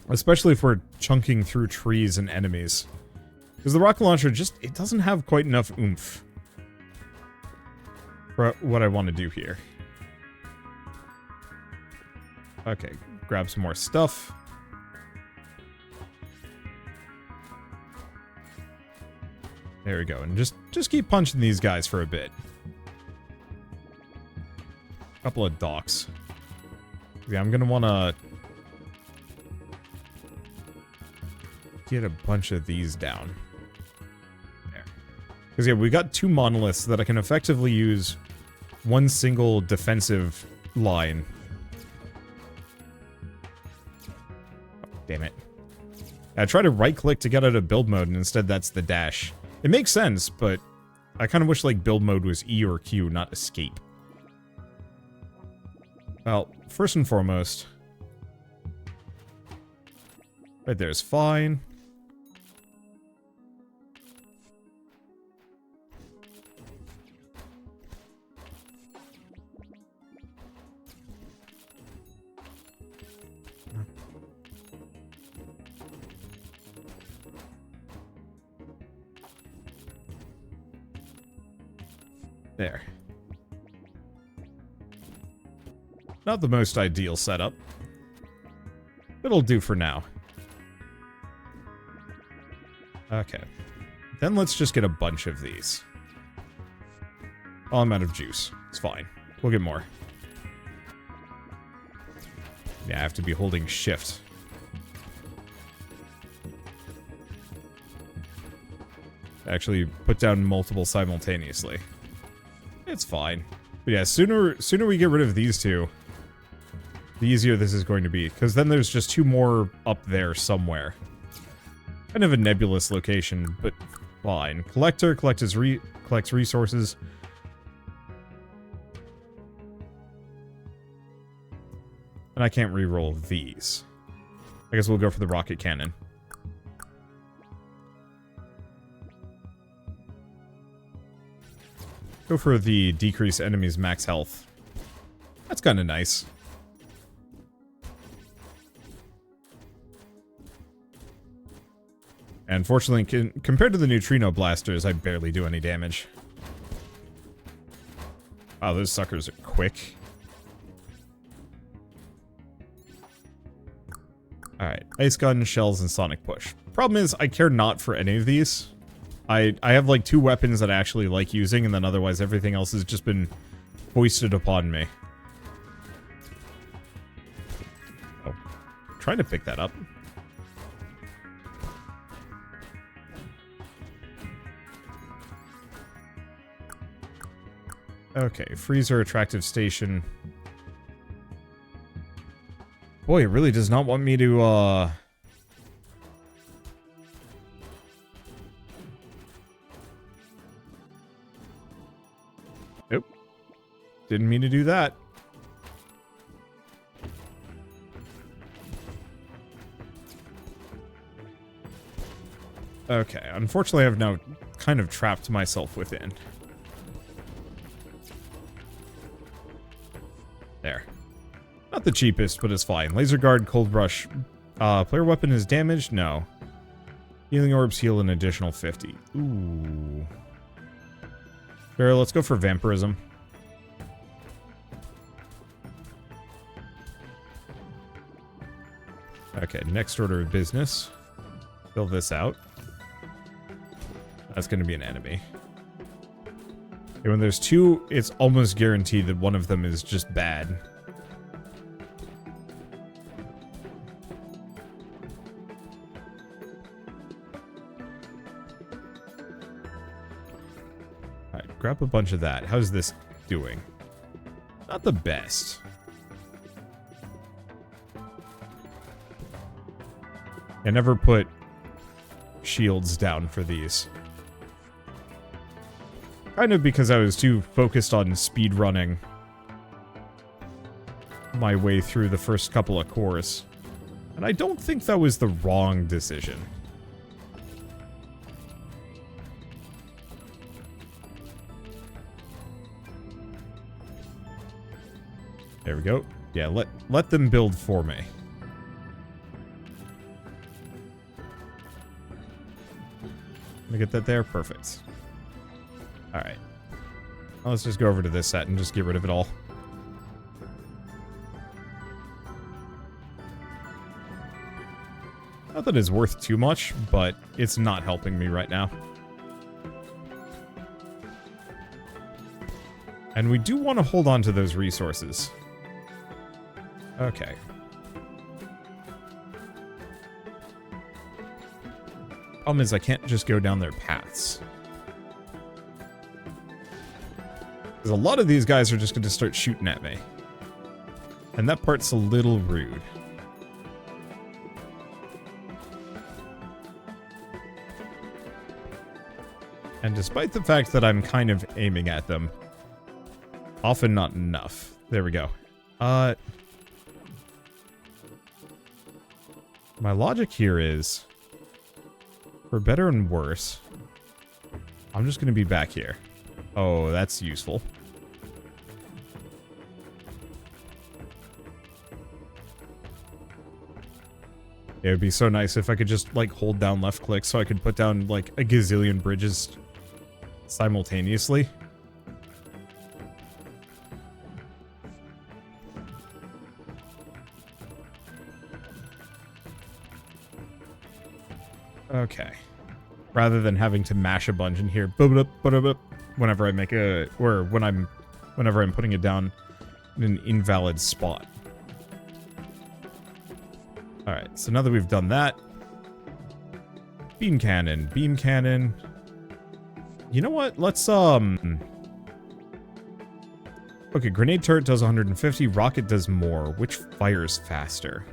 Especially if we're chunking through trees and enemies. Because the rocket launcher just, it doesn't have quite enough oomph for what I want to do here. Okay, grab some more stuff. There we go. And just keep punching these guys for a bit. Couple of docks. Yeah, I'm gonna wanna get a bunch of these down. There. Because yeah, we got 2 monoliths that I can effectively use one single defensive line. Oh, damn it. I try to right-click to get out of build mode, and instead that's the dash. It makes sense, but I kind of wish, like, build mode was E or Q, not escape. Well, first and foremost... right there's fine. There. Not the most ideal setup. It'll do for now. Okay. Then let's just get a bunch of these. Oh, I'm out of juice. It's fine. We'll get more. Yeah, I have to be holding shift. Actually, put down multiple simultaneously. It's fine. But yeah, sooner we get rid of these two, the easier this is going to be. Because then there's just 2 more up there somewhere. Kind of a nebulous location, but fine. Collector collects resources. And I can't re-roll these. I guess we'll go for the rocket cannon. Go for the decrease enemies' max health. That's kind of nice. And fortunately, compared to the neutrino blasters, I barely do any damage. Wow, those suckers are quick. Alright, ice gun, shells, and sonic push. Problem is, I care not for any of these. I have like 2 weapons that I actually like using, and then otherwise everything else has just been foisted upon me. Oh, trying to pick that up. Okay, freezer attractive station. Boy, it really does not want me to, Nope. Didn't mean to do that. Okay, unfortunately I've now kind of trapped myself within. There. Not the cheapest, but it's fine. Laser guard, cold brush. Player weapon is damaged? No. Healing orbs heal an additional 50. Ooh. Sure, let's go for vampirism. Okay, next order of business. Fill this out. That's going to be an enemy. And when there's 2, it's almost guaranteed that one of them is just bad. Alright, grab a bunch of that. How's this doing? Not the best. I never put shields down for these. Kind of because I was too focused on speed running my way through the first couple of cores. And I don't think that was the wrong decision. There we go. Yeah, let them build for me. Let me get that there. Perfect. Alright. Well, let's just go over to this set and just get rid of it all. Not that it's worth too much, but it's not helping me right now. And we do want to hold on to those resources. Okay. Problem is I can't just go down their paths. Because a lot of these guys are just going to start shooting at me. And that part's a little rude. And despite the fact that I'm kind of aiming at them, often not enough. There we go. My logic here is, for better and worse, I'm just going to be back here. Oh, that's useful. It would be so nice if I could just, like, hold down left click so I could put down, like, a gazillion bridges simultaneously. Okay. Rather than having to mash a bunch in here, whenever I make a, or whenever I'm putting it down in an invalid spot. Alright, so now that we've done that, beam cannon. You know what? Let's, okay, grenade turret does 150, rocket does more. Which fires faster?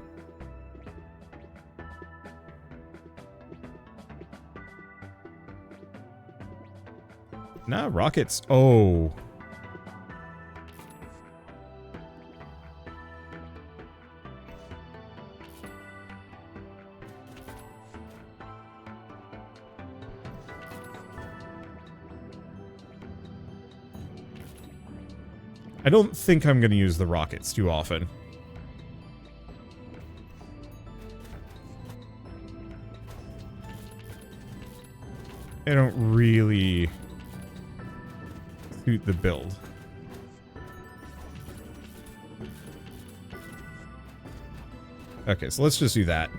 Nah, rockets. Oh. I don't think I'm going to use the rockets too often. They don't really suit the build. Okay, so let's just do that.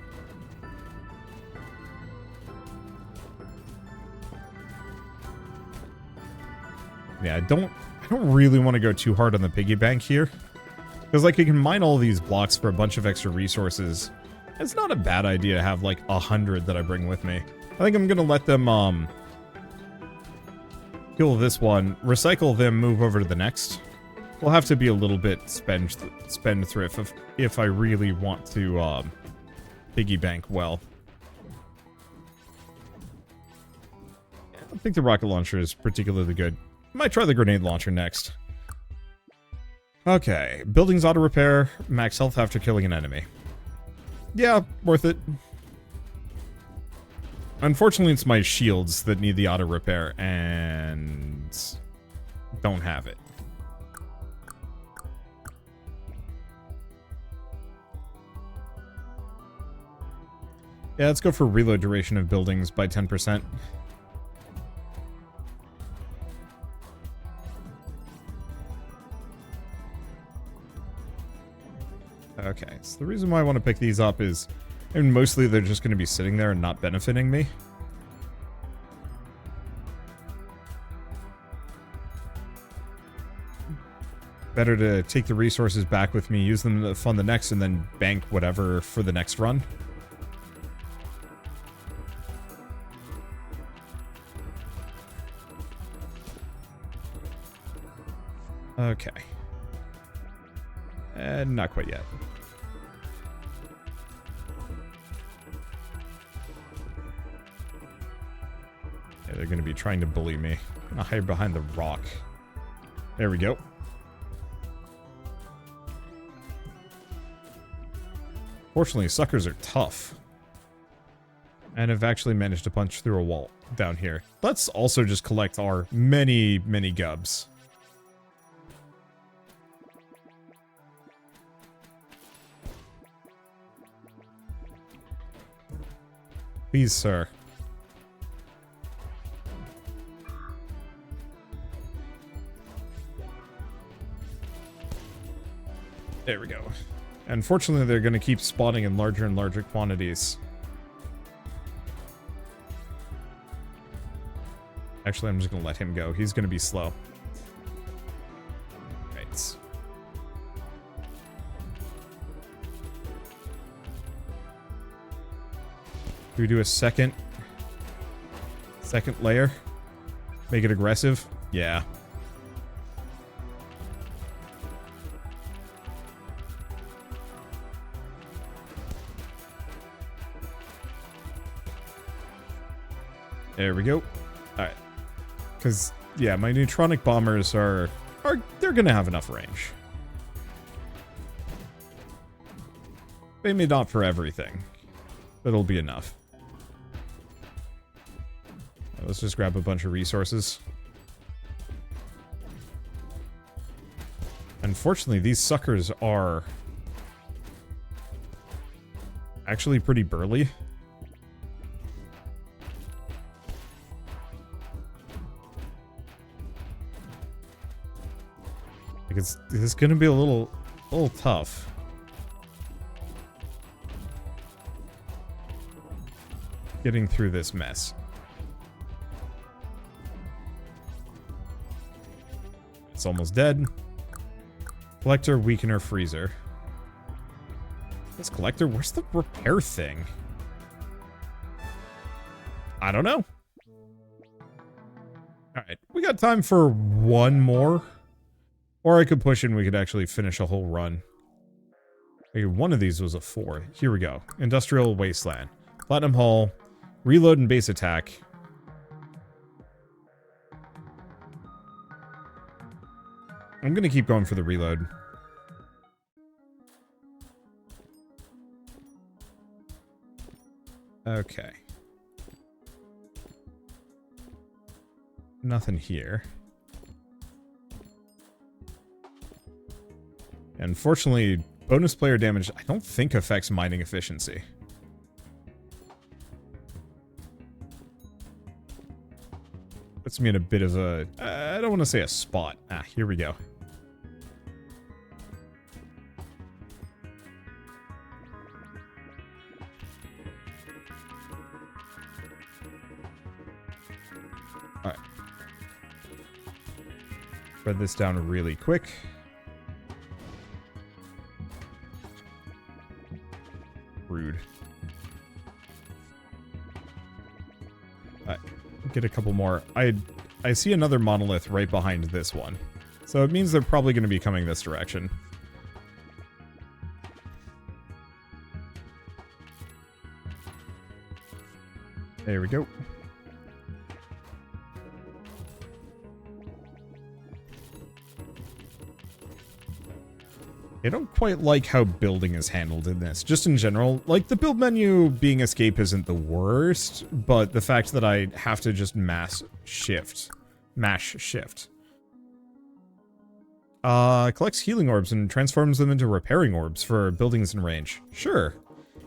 Yeah, I don't really want to go too hard on the piggy bank here. Because, like, you can mine all these blocks for a bunch of extra resources. It's not a bad idea to have, like, 100 that I bring with me. I think I'm gonna let them, kill this one, recycle them, move over to the next. We'll have to be a little bit spendthrift if I really want to, piggy bank well. I don't think the rocket launcher is particularly good. Might try the grenade launcher next. Okay, buildings auto repair, max health after killing an enemy. Yeah, worth it. Unfortunately, it's my shields that need the auto repair and don't have it. Yeah, let's go for reload duration of buildings by 10%. Okay, so the reason why I want to pick these up is, and mostly they're just going to be sitting there and not benefiting me. Better to take the resources back with me, use them to fund the next, and then bank whatever for the next run. Okay. And not quite yet. Yeah, they're going to be trying to bully me. I'm going to hide behind the rock. There we go. Fortunately, suckers are tough. And have actually managed to punch through a wall down here. Let's also just collect our many, many gubs. Please, sir. There we go. Unfortunately, they're going to keep spawning in larger and larger quantities. Actually, I'm just going to let him go. He's going to be slow. Do we do a second layer? Make it aggressive? Yeah. There we go. Alright. Because, yeah, my neutronic bombers are they're gonna have enough range. Maybe not for everything, but it'll be enough. Let's just grab a bunch of resources. Unfortunately, these suckers are actually pretty burly. Like it's gonna be a little tough. Getting through this mess. It's almost dead. Collector, Weakener, Freezer. This Collector, where's the repair thing? I don't know. Alright, we got time for one more. Or I could push and we could actually finish a whole run. Okay, one of these was a 4. Here we go. Industrial Wasteland. Platinum Hull. Reload and base attack. I'm gonna keep going for the reload. Okay. Nothing here. Unfortunately, bonus player damage I don't think affects mining efficiency. Puts me in a bit of a... I don't want to say a spot. Ah, here we go. Alright. Spread this down really quick. Rude. Get a couple more. I see another monolith right behind this one. So it means they're probably going to be coming this direction. There we go. I don't quite like how building is handled in this. Just in general, like, the build menu being escape isn't the worst, but the fact that I have to just mash shift. Collects healing orbs and transforms them into repairing orbs for buildings in range. Sure.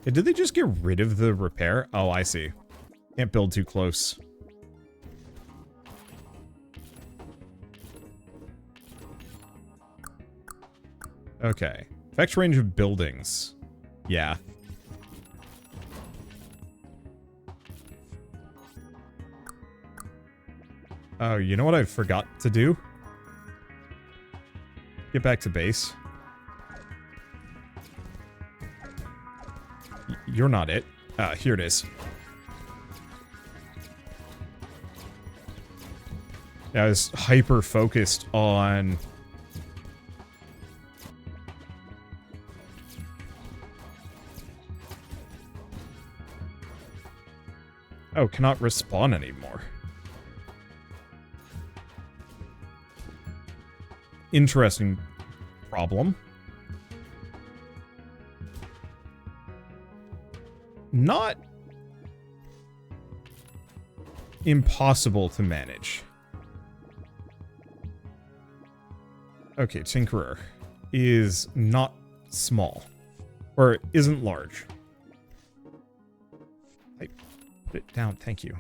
Yeah, did they just get rid of the repair? Oh, I see. Can't build too close. Okay. Effects range of buildings. Yeah. Oh, you know what I forgot to do? Get back to base. You're not it. Here it is. Yeah, I was hyper-focused on... Oh, cannot respawn anymore. Interesting problem. Not impossible to manage. Okay, Tinkerer is not small. Or isn't large. Put it down, thank you.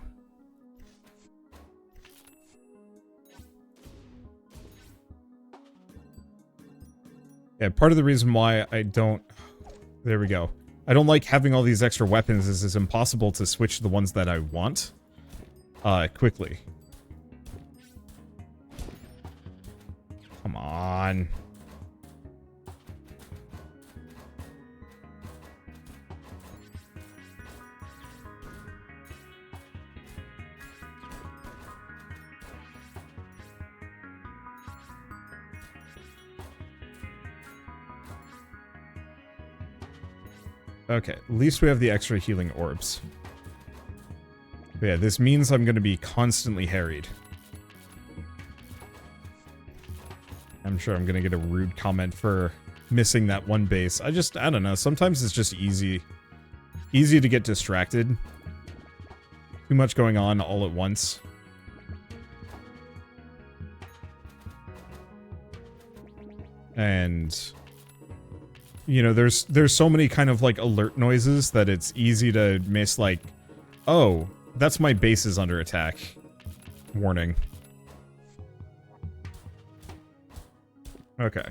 Yeah, part of the reason why I don't... There we go. I don't like having all these extra weapons is it's impossible to switch the ones that I want quickly. Come on. Okay, at least we have the extra healing orbs. But yeah, this means I'm going to be constantly harried. I'm sure I'm going to get a rude comment for missing that one base. I don't know. Sometimes it's just easy to get distracted. Too much going on all at once. And you know, there's so many kind of like alert noises that it's easy to miss, like, oh, that's my base is under attack. Warning. Okay.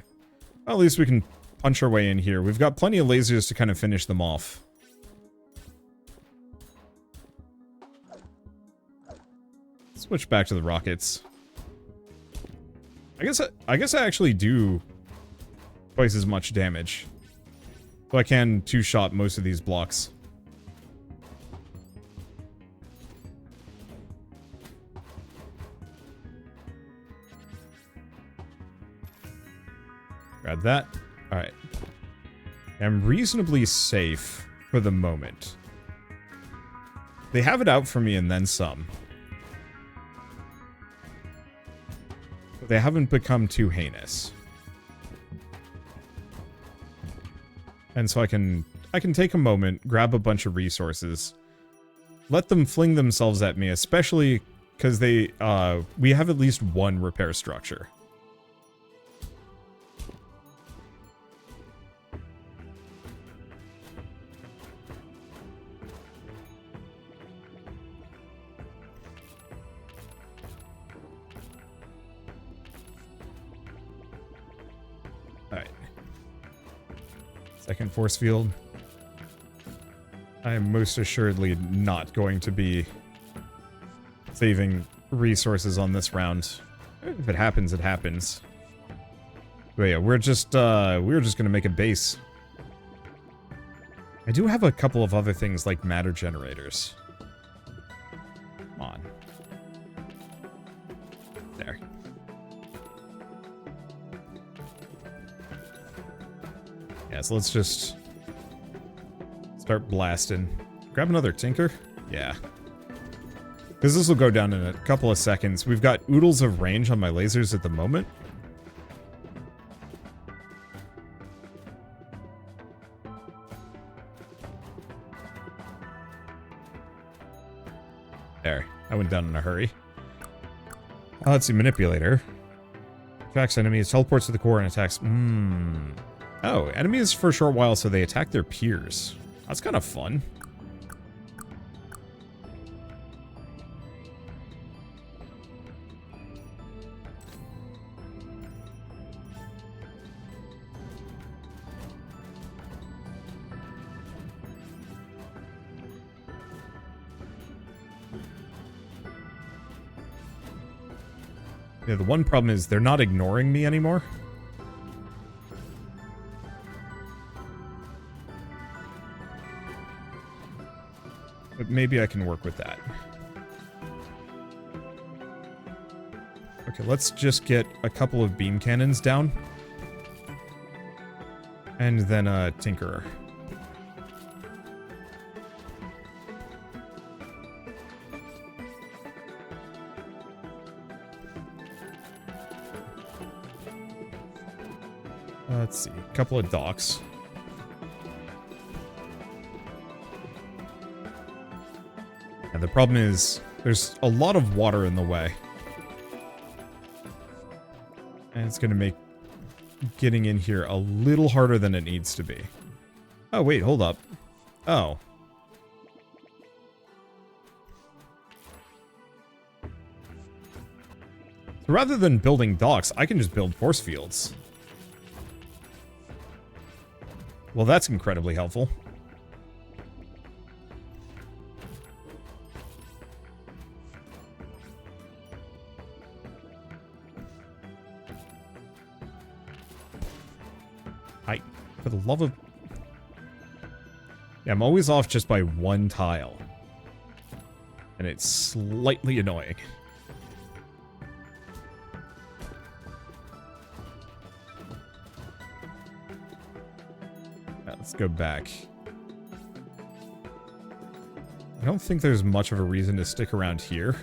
Well, at least we can punch our way in here. We've got plenty of lasers to kind of finish them off. Switch back to the rockets. I guess I actually do twice as much damage. So I can two-shot most of these blocks. Grab that. Alright. I'm reasonably safe for the moment. They have it out for me and then some. But they haven't become too heinous. And so I can take a moment, grab a bunch of resources, let them fling themselves at me, especially because we have at least one repair structure. Alright. Second force field. I am most assuredly not going to be saving resources on this round. If it happens, it happens. But yeah, we're just gonna make a base. I do have a couple of other things like matter generators. Come on. There. Yeah, so let's just start blasting. Grab another tinker? Yeah. Because this will go down in a couple of seconds. We've got oodles of range on my lasers at the moment. There. I went down in a hurry. Let's see. Manipulator. Attacks enemies, teleports to the core, and attacks... Oh, enemies for a short while, so they attack their peers. That's kind of fun. Yeah, the one problem is they're not ignoring me anymore. But maybe I can work with that. Okay, let's just get a couple of beam cannons down. And then a tinkerer. Let's see, a couple of docks. And the problem is, there's a lot of water in the way. And it's gonna make getting in here a little harder than it needs to be. Oh, wait, hold up. Oh. So rather than building docks, I can just build force fields. Well, that's incredibly helpful. For the love of... Yeah, I'm always off just by one tile. And it's slightly annoying. Let's go back. I don't think there's much of a reason to stick around here.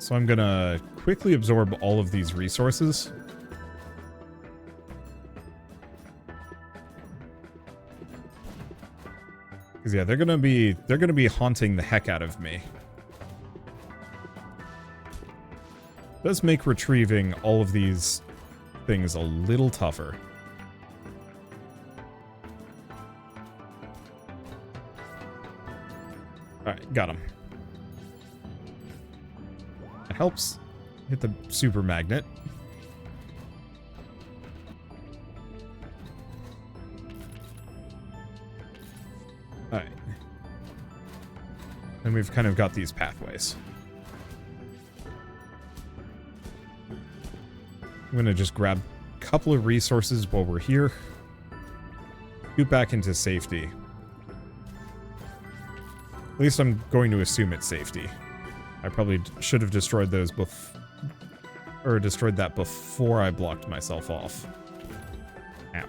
So I'm gonna quickly absorb all of these resources. Because yeah, they're gonna be haunting the heck out of me. Does make retrieving all of these things a little tougher. Alright, got him. It helps. Hit the super magnet. Alright. And we've kind of got these pathways. I'm gonna just grab a couple of resources while we're here. Scoot back into safety. At least I'm going to assume it's safety. I probably should have destroyed those destroyed that before I blocked myself off. Ow.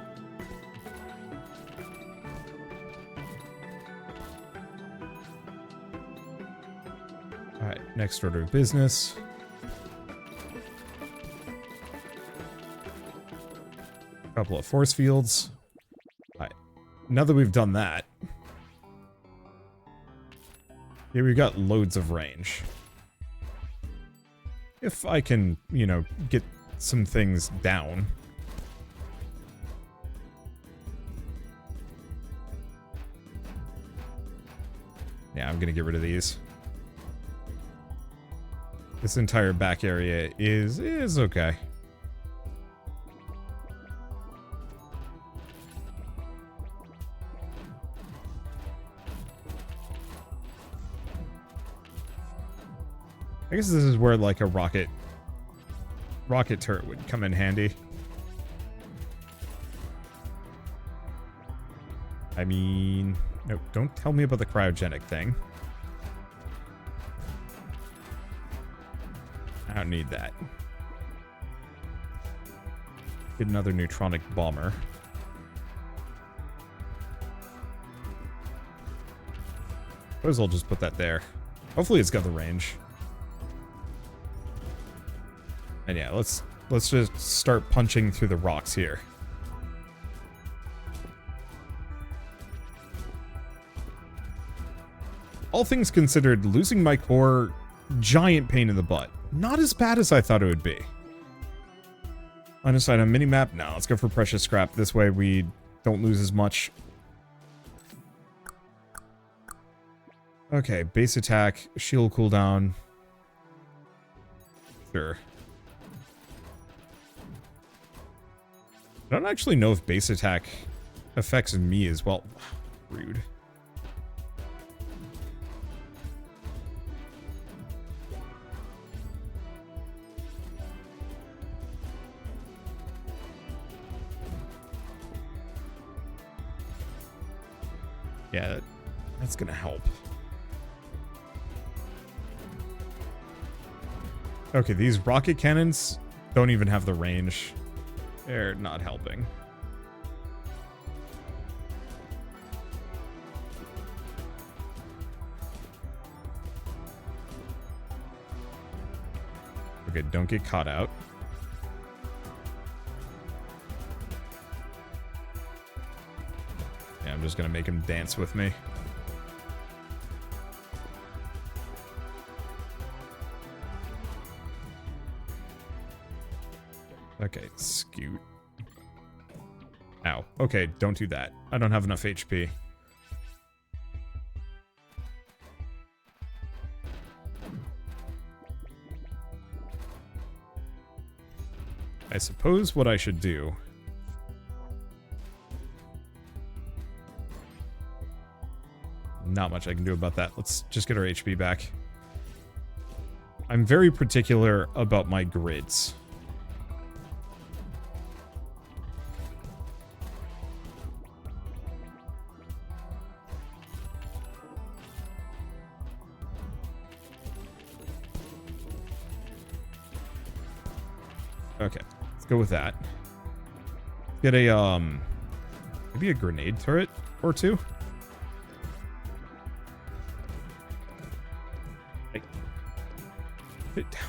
Alright, next order of business. Couple of force fields. Alright. Now that we've done that, yeah, we've got loads of range. If I can, you know, get some things down. Yeah, I'm gonna get rid of these. This entire back area is okay. I guess this is where, like, a rocket turret would come in handy. I mean, no, don't tell me about the cryogenic thing. I don't need that. Get another neutronic bomber. Suppose I'll just put that there. Hopefully it's got the range. And yeah, let's just start punching through the rocks here. All things considered, losing my core, giant pain in the butt. Not as bad as I thought it would be. Unassigned on minimap? No, let's go for precious scrap. This way we don't lose as much. Okay, base attack, shield cooldown. Sure. I don't actually know if base attack affects me as well. Rude. Yeah, that's gonna help. Okay, these rocket cannons don't even have the range. They're not helping. Okay, don't get caught out. Yeah, I'm just gonna make him dance with me. Okay, scoot. Ow. Okay, don't do that. I don't have enough HP. I suppose what I should do... Not much I can do about that. Let's just get our HP back. I'm very particular about my grids. Okay, let's go with that. Get a, Maybe a grenade turret or two? Hey. Put it down.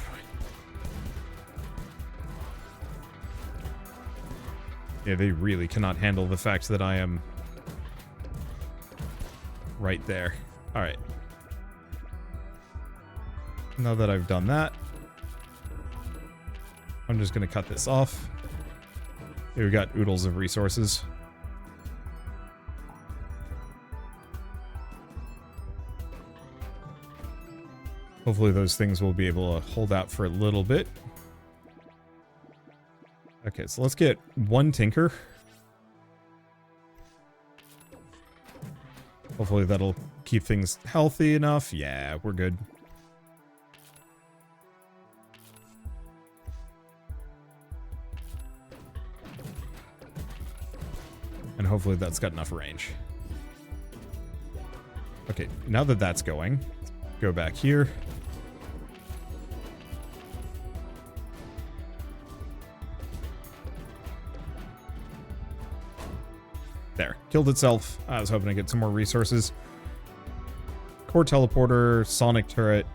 Yeah, they really cannot handle the fact that I am right there. Alright. Now that I've done that, I'm just going to cut this off. Here we got oodles of resources. Hopefully those things will be able to hold out for a little bit. Okay, so let's get one tinker. Hopefully that'll keep things healthy enough. Yeah, we're good. And hopefully that's got enough range. Okay, now that that's going, go back here. There, killed itself. I was hoping to get some more resources. Core teleporter, sonic turret.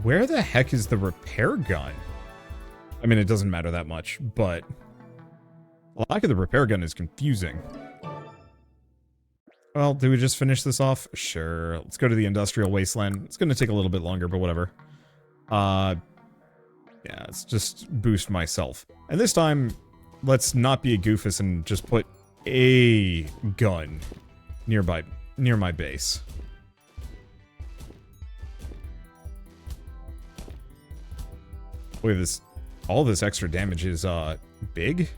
Where the heck is the repair gun? I mean, it doesn't matter that much, but the lack of the repair gun is confusing. Well, do we just finish this off? Sure. Let's go to the industrial wasteland. It's going to take a little bit longer, but whatever. Yeah, let's just boost myself. And this time, let's not be a goofus and just put a gun near my base. Boy, all this extra damage is big.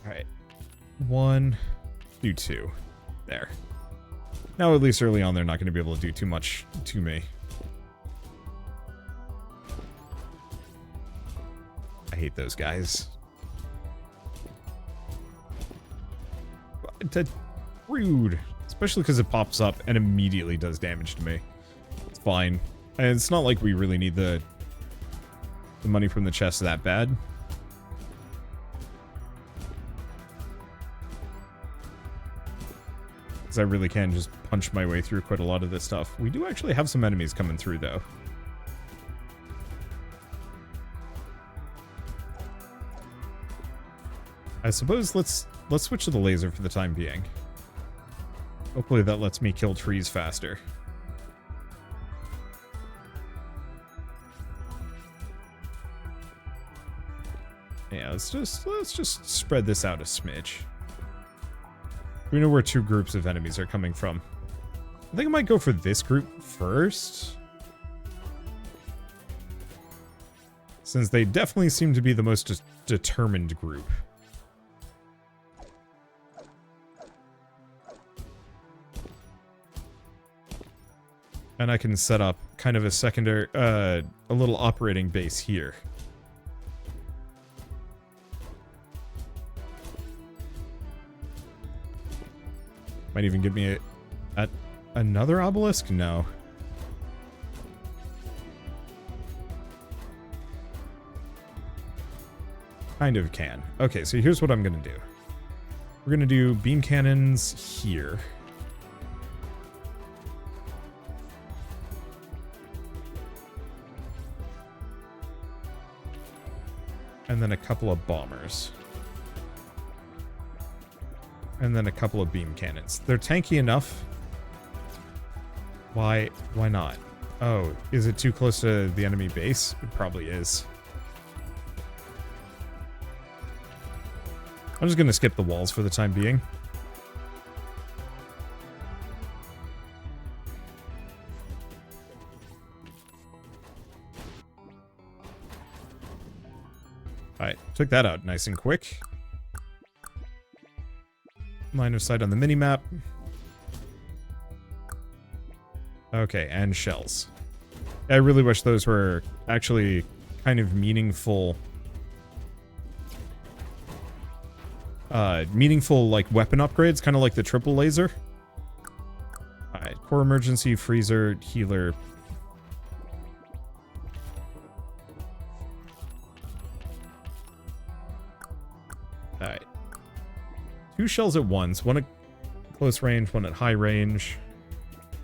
Alright. 1, do 2. There. Now at least early on they're not going to be able to do too much to me. I hate those guys. That's rude. Especially because it pops up and immediately does damage to me. It's fine. And it's not like we really need the money from the chest that bad. Because I really can just punch my way through quite a lot of this stuff. We do actually have some enemies coming through, though. I suppose let's switch to the laser for the time being. Hopefully that lets me kill trees faster. Yeah, let's just spread this out a smidge. We know where two groups of enemies are coming from. I think I might go for this group first, since they definitely seem to be the most determined group. And I can set up kind of a secondary, a little operating base here. Might even give me another obelisk? No. Kind of can. Okay, so here's what I'm going to do. We're going to do beam cannons here. And then a couple of bombers. And then a couple of beam cannons. They're tanky enough. Why not? Oh, is it too close to the enemy base? It probably is. I'm just gonna skip the walls for the time being. Alright, took that out nice and quick. Line of sight on the minimap. Okay, and shells. I really wish those were actually kind of meaningful. Meaningful, like, weapon upgrades, kind of like the triple laser. Alright, core emergency, freezer, healer. Alright. 2 shells at once. One at close range, one at high range.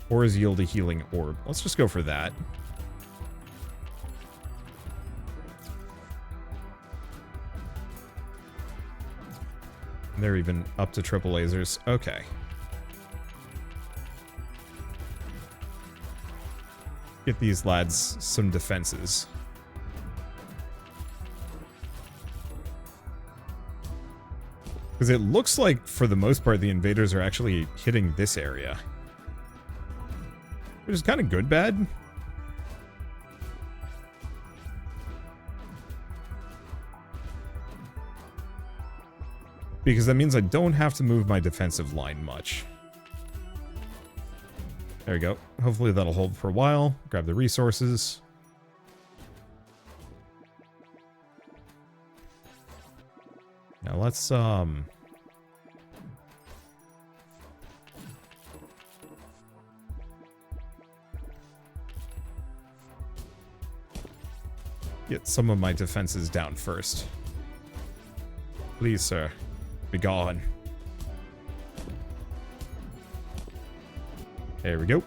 Ores yield a healing orb. Let's just go for that. And they're even up to triple lasers. Okay. Get these lads some defenses. Because it looks like, for the most part, the invaders are actually hitting this area. Which is kind of good, bad. Because that means I don't have to move my defensive line much. There we go. Hopefully that'll hold for a while. Grab the resources. Now let's, get some of my defenses down first. Please, sir. Be gone. There we go.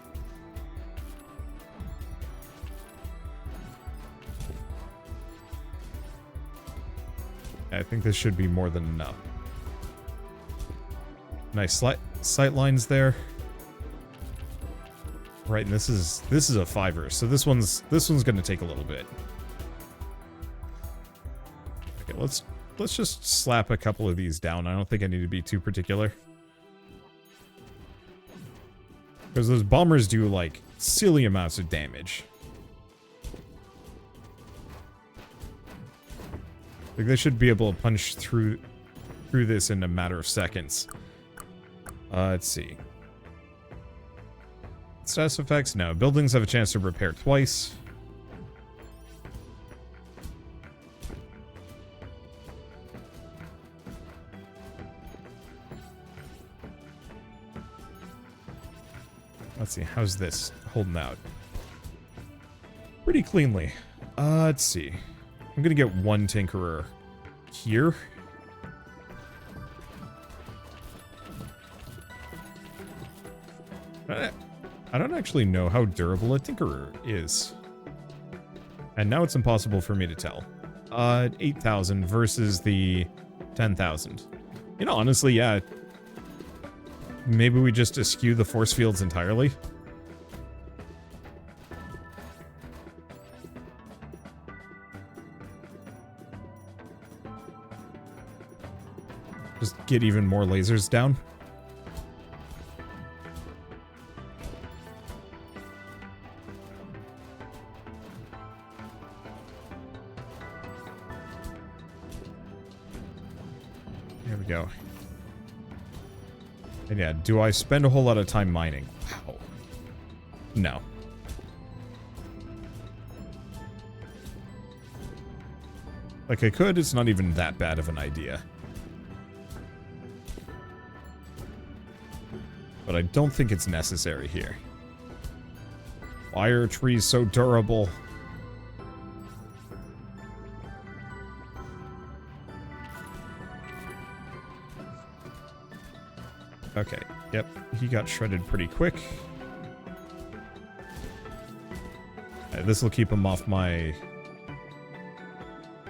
I think this should be more than enough. Nice sight lines there. Right, and this is a 5er, so this one's gonna take a little bit. Okay, let's just slap a couple of these down. I don't think I need to be too particular. Because those bombers do, like, silly amounts of damage. Like, they should be able to punch through this in a matter of seconds. Let's see. Status effects? No. Buildings have a chance to repair twice. Let's see, how's this holding out? Pretty cleanly. Let's see. I'm gonna get one Tinkerer here. I don't actually know how durable a Tinkerer is. And now it's impossible for me to tell. 8,000 versus the 10,000. You know, honestly, yeah. Maybe we just eschew the force fields entirely. Just get even more lasers down. There we go. And yeah, do I spend a whole lot of time mining? Wow. No. Like I could, it's not even that bad of an idea. But I don't think it's necessary here. Why are trees so durable? Okay, yep, he got shredded pretty quick. This will keep him off my...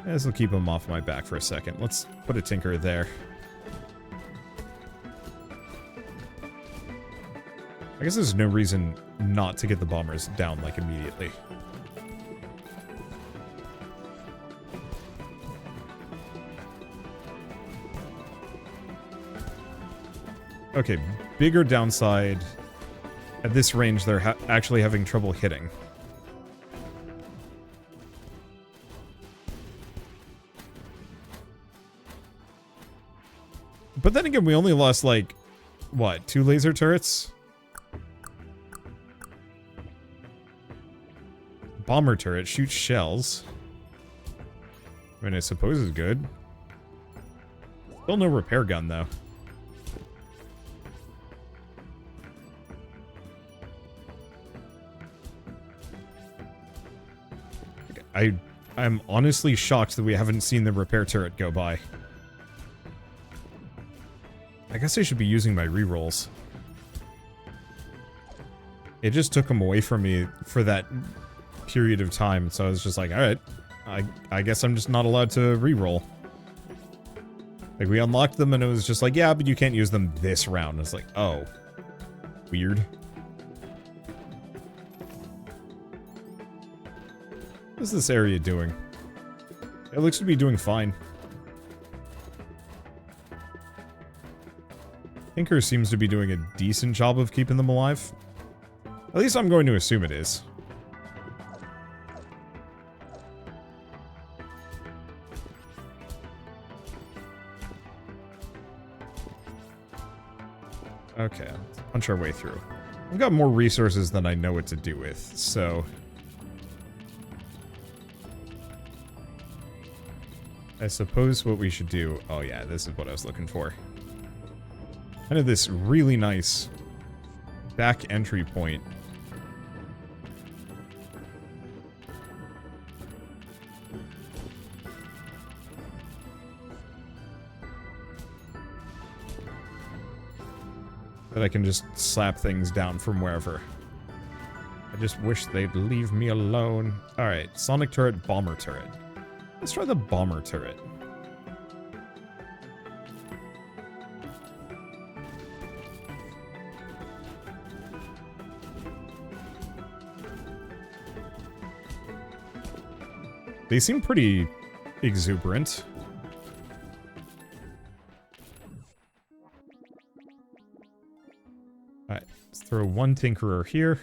This will keep him off my back for a second. Let's put a Tinker there. I guess there's no reason not to get the bombers down, like, immediately. Okay, bigger downside. At this range, they're actually having trouble hitting. But then again, we only lost, like, what, 2 laser turrets? Bomber turret shoots shells. I mean, I suppose is good. Still no repair gun, though. I'm honestly shocked that we haven't seen the repair turret go by. I guess I should be using my rerolls. It just took them away from me for that period of time, so I was just like, alright, I guess I'm just not allowed to reroll. Like, we unlocked them and it was just like, yeah, but you can't use them this round. It's like, oh. Weird. What is this area doing? It looks to be doing fine. Tinker seems to be doing a decent job of keeping them alive. At least I'm going to assume it is. Okay, let's punch our way through. I've got more resources than I know what to do with, so... I suppose what we should do... Oh yeah, this is what I was looking for. Kind of this really nice back entry point. That I can just slap things down from wherever. I just wish they'd leave me alone. Alright, sonic turret, bomber turret. Let's try the bomber turret. They seem pretty exuberant. Alright, let's throw one Tinkerer here.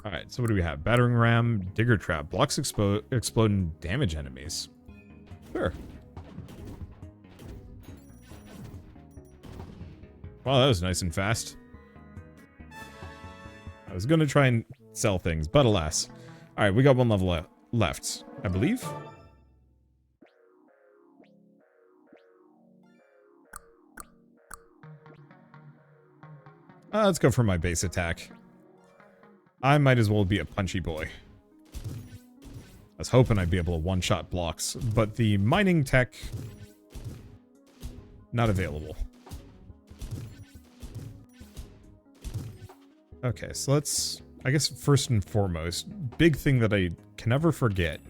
Alright, so what do we have? Battering ram, digger trap, blocks explode and damage enemies. Sure. Wow, that was nice and fast. I was gonna try and sell things, but alas. Alright, we got one level left, I believe. Let's go for my base attack. I might as well be a punchy boy. I was hoping I'd be able to one-shot blocks, but the mining tech... not available. Okay, so let's... I guess first and foremost, big thing that I can never forget.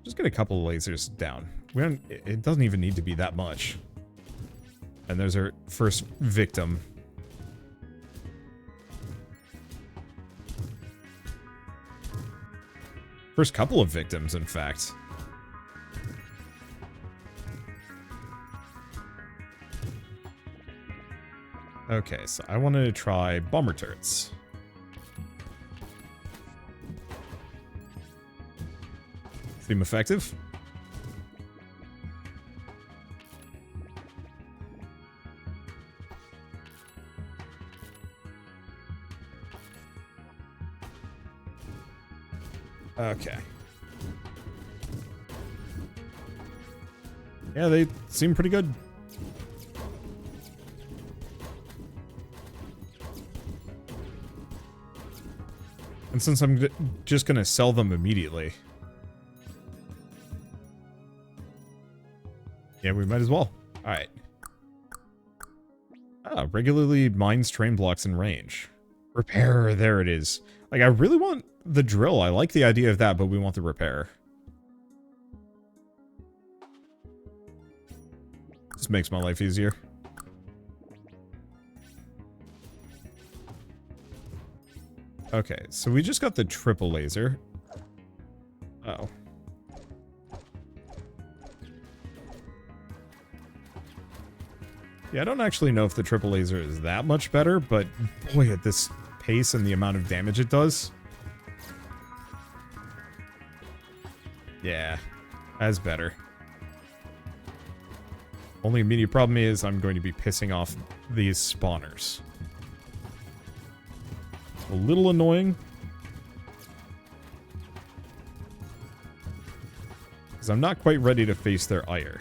Just get a couple of lasers down. We don't... It doesn't even need to be that much. And there's our first victim. First couple of victims, in fact. Okay, so I wanted to try bomber turrets. Seem effective? Okay. Yeah, they seem pretty good. And since I'm just gonna sell them immediately... yeah, we might as well. Alright. Ah, regularly mines train blocks in range. Repair, there it is. Like, I really want the drill. I like the idea of that, but we want the repair. This makes my life easier. Okay, so we just got the triple laser. Uh-oh. Yeah, I don't actually know if the triple laser is that much better, but boy, at this pace and the amount of damage it does. Yeah, that's better. Only immediate problem is I'm going to be pissing off these spawners. A little annoying. Because I'm not quite ready to face their ire.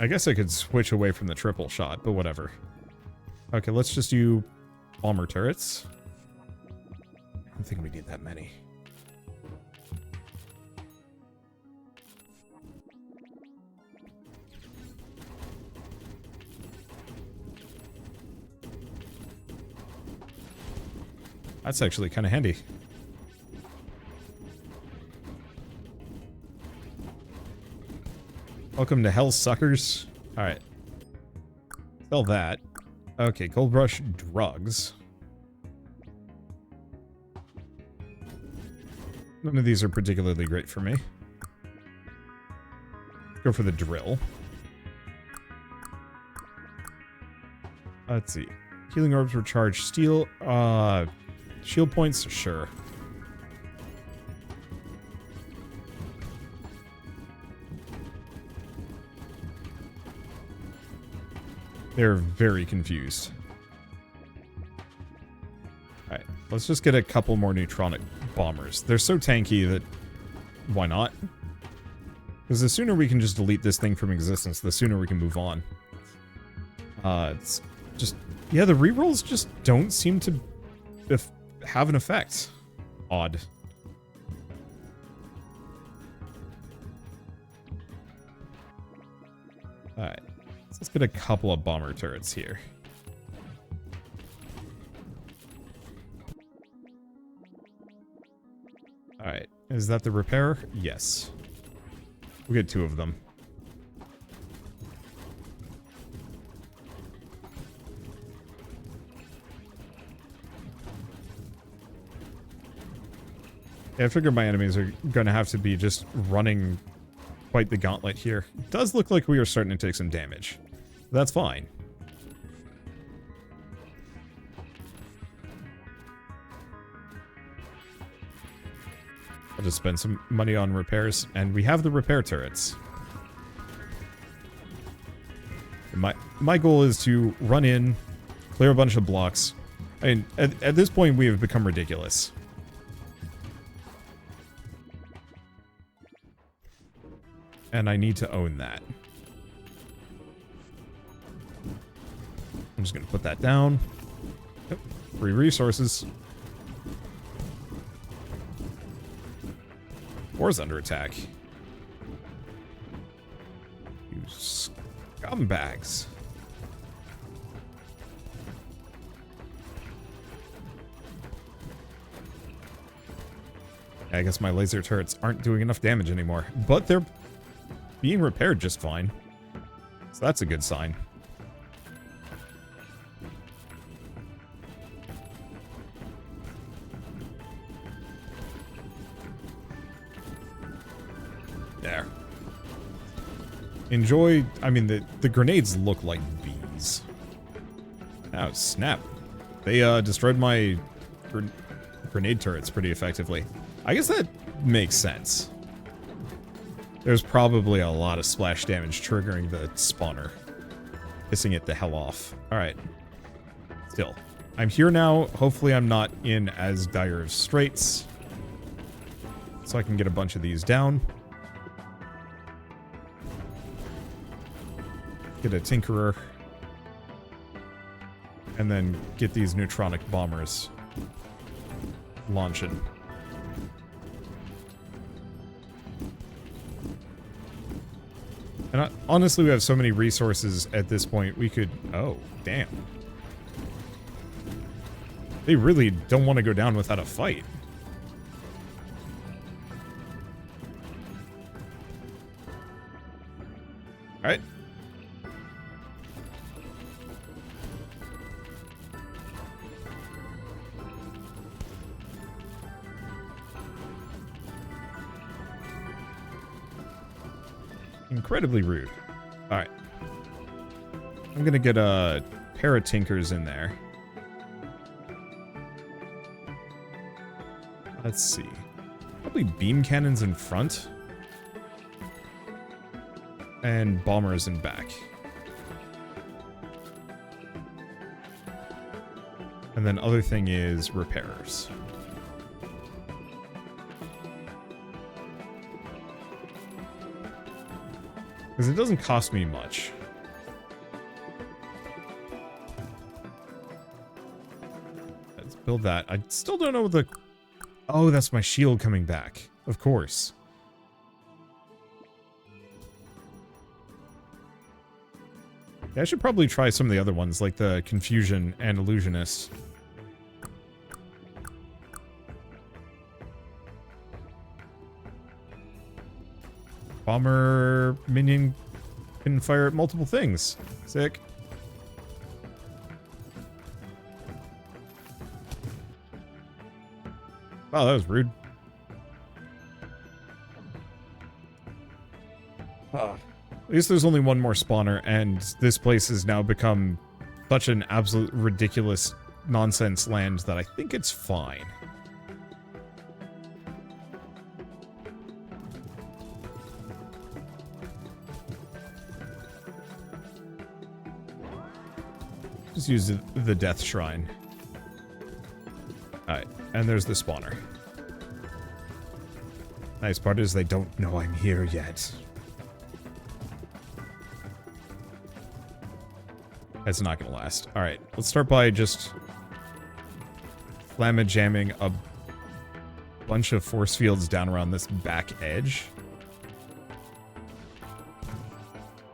I guess I could switch away from the triple shot, but whatever. Okay, let's just do bomber turrets. I don't think we need that many. That's actually kind of handy. Welcome to hell, suckers. Alright. Sell that. Okay, Gold Rush drugs. None of these are particularly great for me. Go for the drill. Let's see. Healing orbs recharge steel. Shield points? Sure. They're very confused. Alright, let's just get a couple more neutronic bombers. They're so tanky that... why not? Because the sooner we can just delete this thing from existence, the sooner we can move on. It's just... yeah, the rerolls just don't seem to have an effect. Odd. Alright. Let's get a couple of bomber turrets here. Alright. Is that the repair? Yes. We'll get 2 of them. Yeah, I figure my enemies are going to have to be just running quite the gauntlet here. It does look like we are starting to take some damage. That's fine. I'll just spend some money on repairs, and we have the repair turrets. My goal is to run in, clear a bunch of blocks. I mean, at this point, we have become ridiculous. And I need to own that. I'm just going to put that down. Yep. Free resources. War's under attack. You scumbags. I guess my laser turrets aren't doing enough damage anymore, but they're being repaired just fine. So that's a good sign. There. Enjoy... I mean, the grenades look like bees. Oh, snap. They destroyed my grenade turrets pretty effectively. I guess that makes sense. There's probably a lot of splash damage triggering the spawner. Pissing it the hell off. Alright. Still. I'm here now. Hopefully I'm not in as dire of straits. So I can get a bunch of these down. Get a Tinkerer. And then get these neutronic bombers launching. And honestly, we have so many resources at this point, we could... oh, damn. They really don't want to go down without a fight. Alright. Incredibly rude. Alright. I'm gonna get a pair of Tinkers in there. Let's see. Probably beam cannons in front. And bombers in back. And then other thing is repairers. Because it doesn't cost me much. Let's build that. I still don't know the... Oh, that's my shield coming back. Of course. Yeah, I should probably try some of the other ones, like the Confusion and Illusionist. Bomber minion can fire at multiple things. Sick. Wow, that was rude. At least there's only one more spawner, and this place has now become such an absolute ridiculous nonsense land that I think it's fine. Just use the death shrine. Alright, and there's the spawner. Nice part is they don't know I'm here yet. That's not gonna last. Alright, let's start by just flamma jamming a bunch of force fields down around this back edge.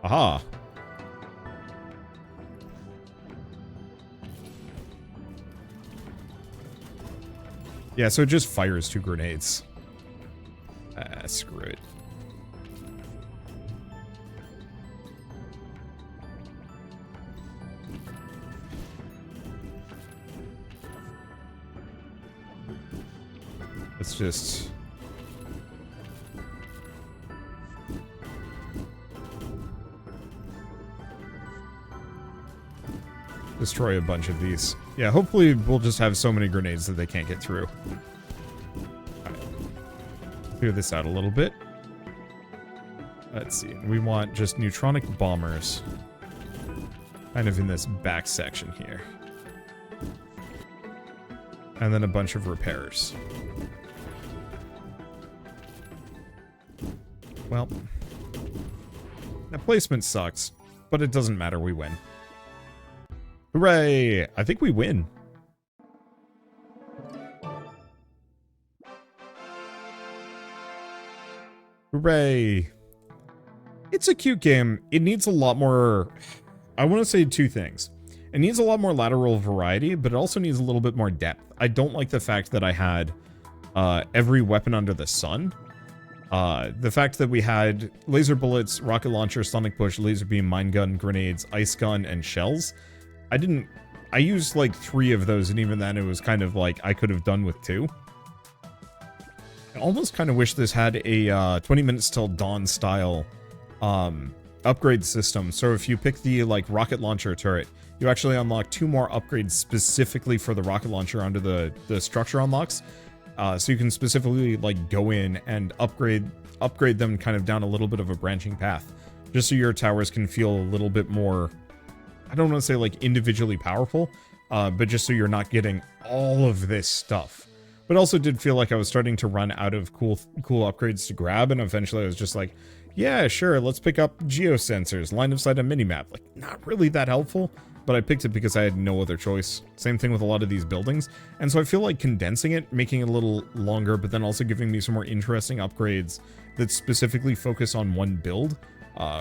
Aha! Yeah, so it just fires 2 grenades. Screw it. Let's just... destroy a bunch of these. Yeah, hopefully we'll just have so many grenades that they can't get through. Right. Clear this out a little bit. Let's see. We want just neutronic bombers. Kind of in this back section here. And then a bunch of repairs. Well, that placement sucks, but it doesn't matter, we win. Hooray! I think we win. Hooray! It's a cute game. It needs a lot more... I want to say 2 things. It needs a lot more lateral variety, but it also needs a little bit more depth. I don't like the fact that I had every weapon under the sun. The fact that we had laser bullets, rocket launcher, sonic push, laser beam, mine gun, grenades, ice gun, and shells. I used like 3 of those, and even then it was kind of like I could have done with 2. I almost kind of wish this had a 20 minutes till dawn style upgrade system. So if you pick the like rocket launcher turret, you actually unlock 2 more upgrades specifically for the rocket launcher under the structure unlocks. So you can specifically like go in and upgrade them kind of down a little bit of a branching path, just so your towers can feel a little bit more, I don't want to say like individually powerful, but just so you're not getting all of this stuff. But also did feel like I was starting to run out of cool upgrades to grab, and eventually I was just like, yeah, sure, let's pick up geosensors, line of sight on minimap. Like, not really that helpful, but I picked it because I had no other choice. Same thing with a lot of these buildings. And so I feel like condensing it, making it a little longer, but then also giving me some more interesting upgrades that specifically focus on one build,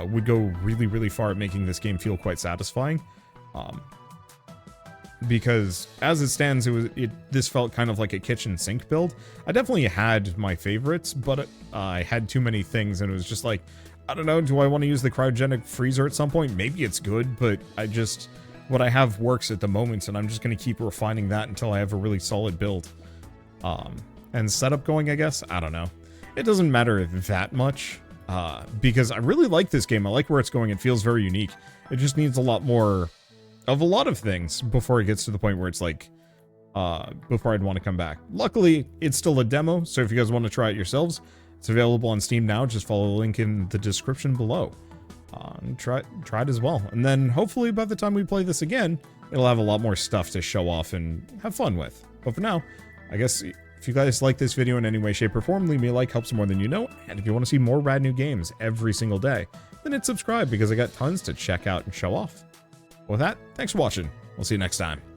would go really, really far at making this game feel quite satisfying. Because as it stands, this felt kind of like a kitchen sink build. I definitely had my favorites, but I had too many things, and it was just like, I don't know, do I want to use the cryogenic freezer at some point? Maybe it's good, but what I have works at the moment, and I'm just going to keep refining that until I have a really solid build. And setup going, I guess? I don't know. It doesn't matter that much, because I really like this game. I like where it's going. It feels very unique. It just needs a lot more of a lot of things before it gets to the point where it's like, before I'd want to come back. Luckily, it's still a demo, so if you guys want to try it yourselves, it's available on Steam now. Just follow the link in the description below. And try it as well. And then hopefully by the time we play this again, it'll have a lot more stuff to show off and have fun with. But for now, I guess if you guys like this video in any way, shape, or form, leave me a like, helps more than you know. And if you want to see more rad new games every single day, then hit subscribe because I got tons to check out and show off. With that, thanks for watching. We'll see you next time.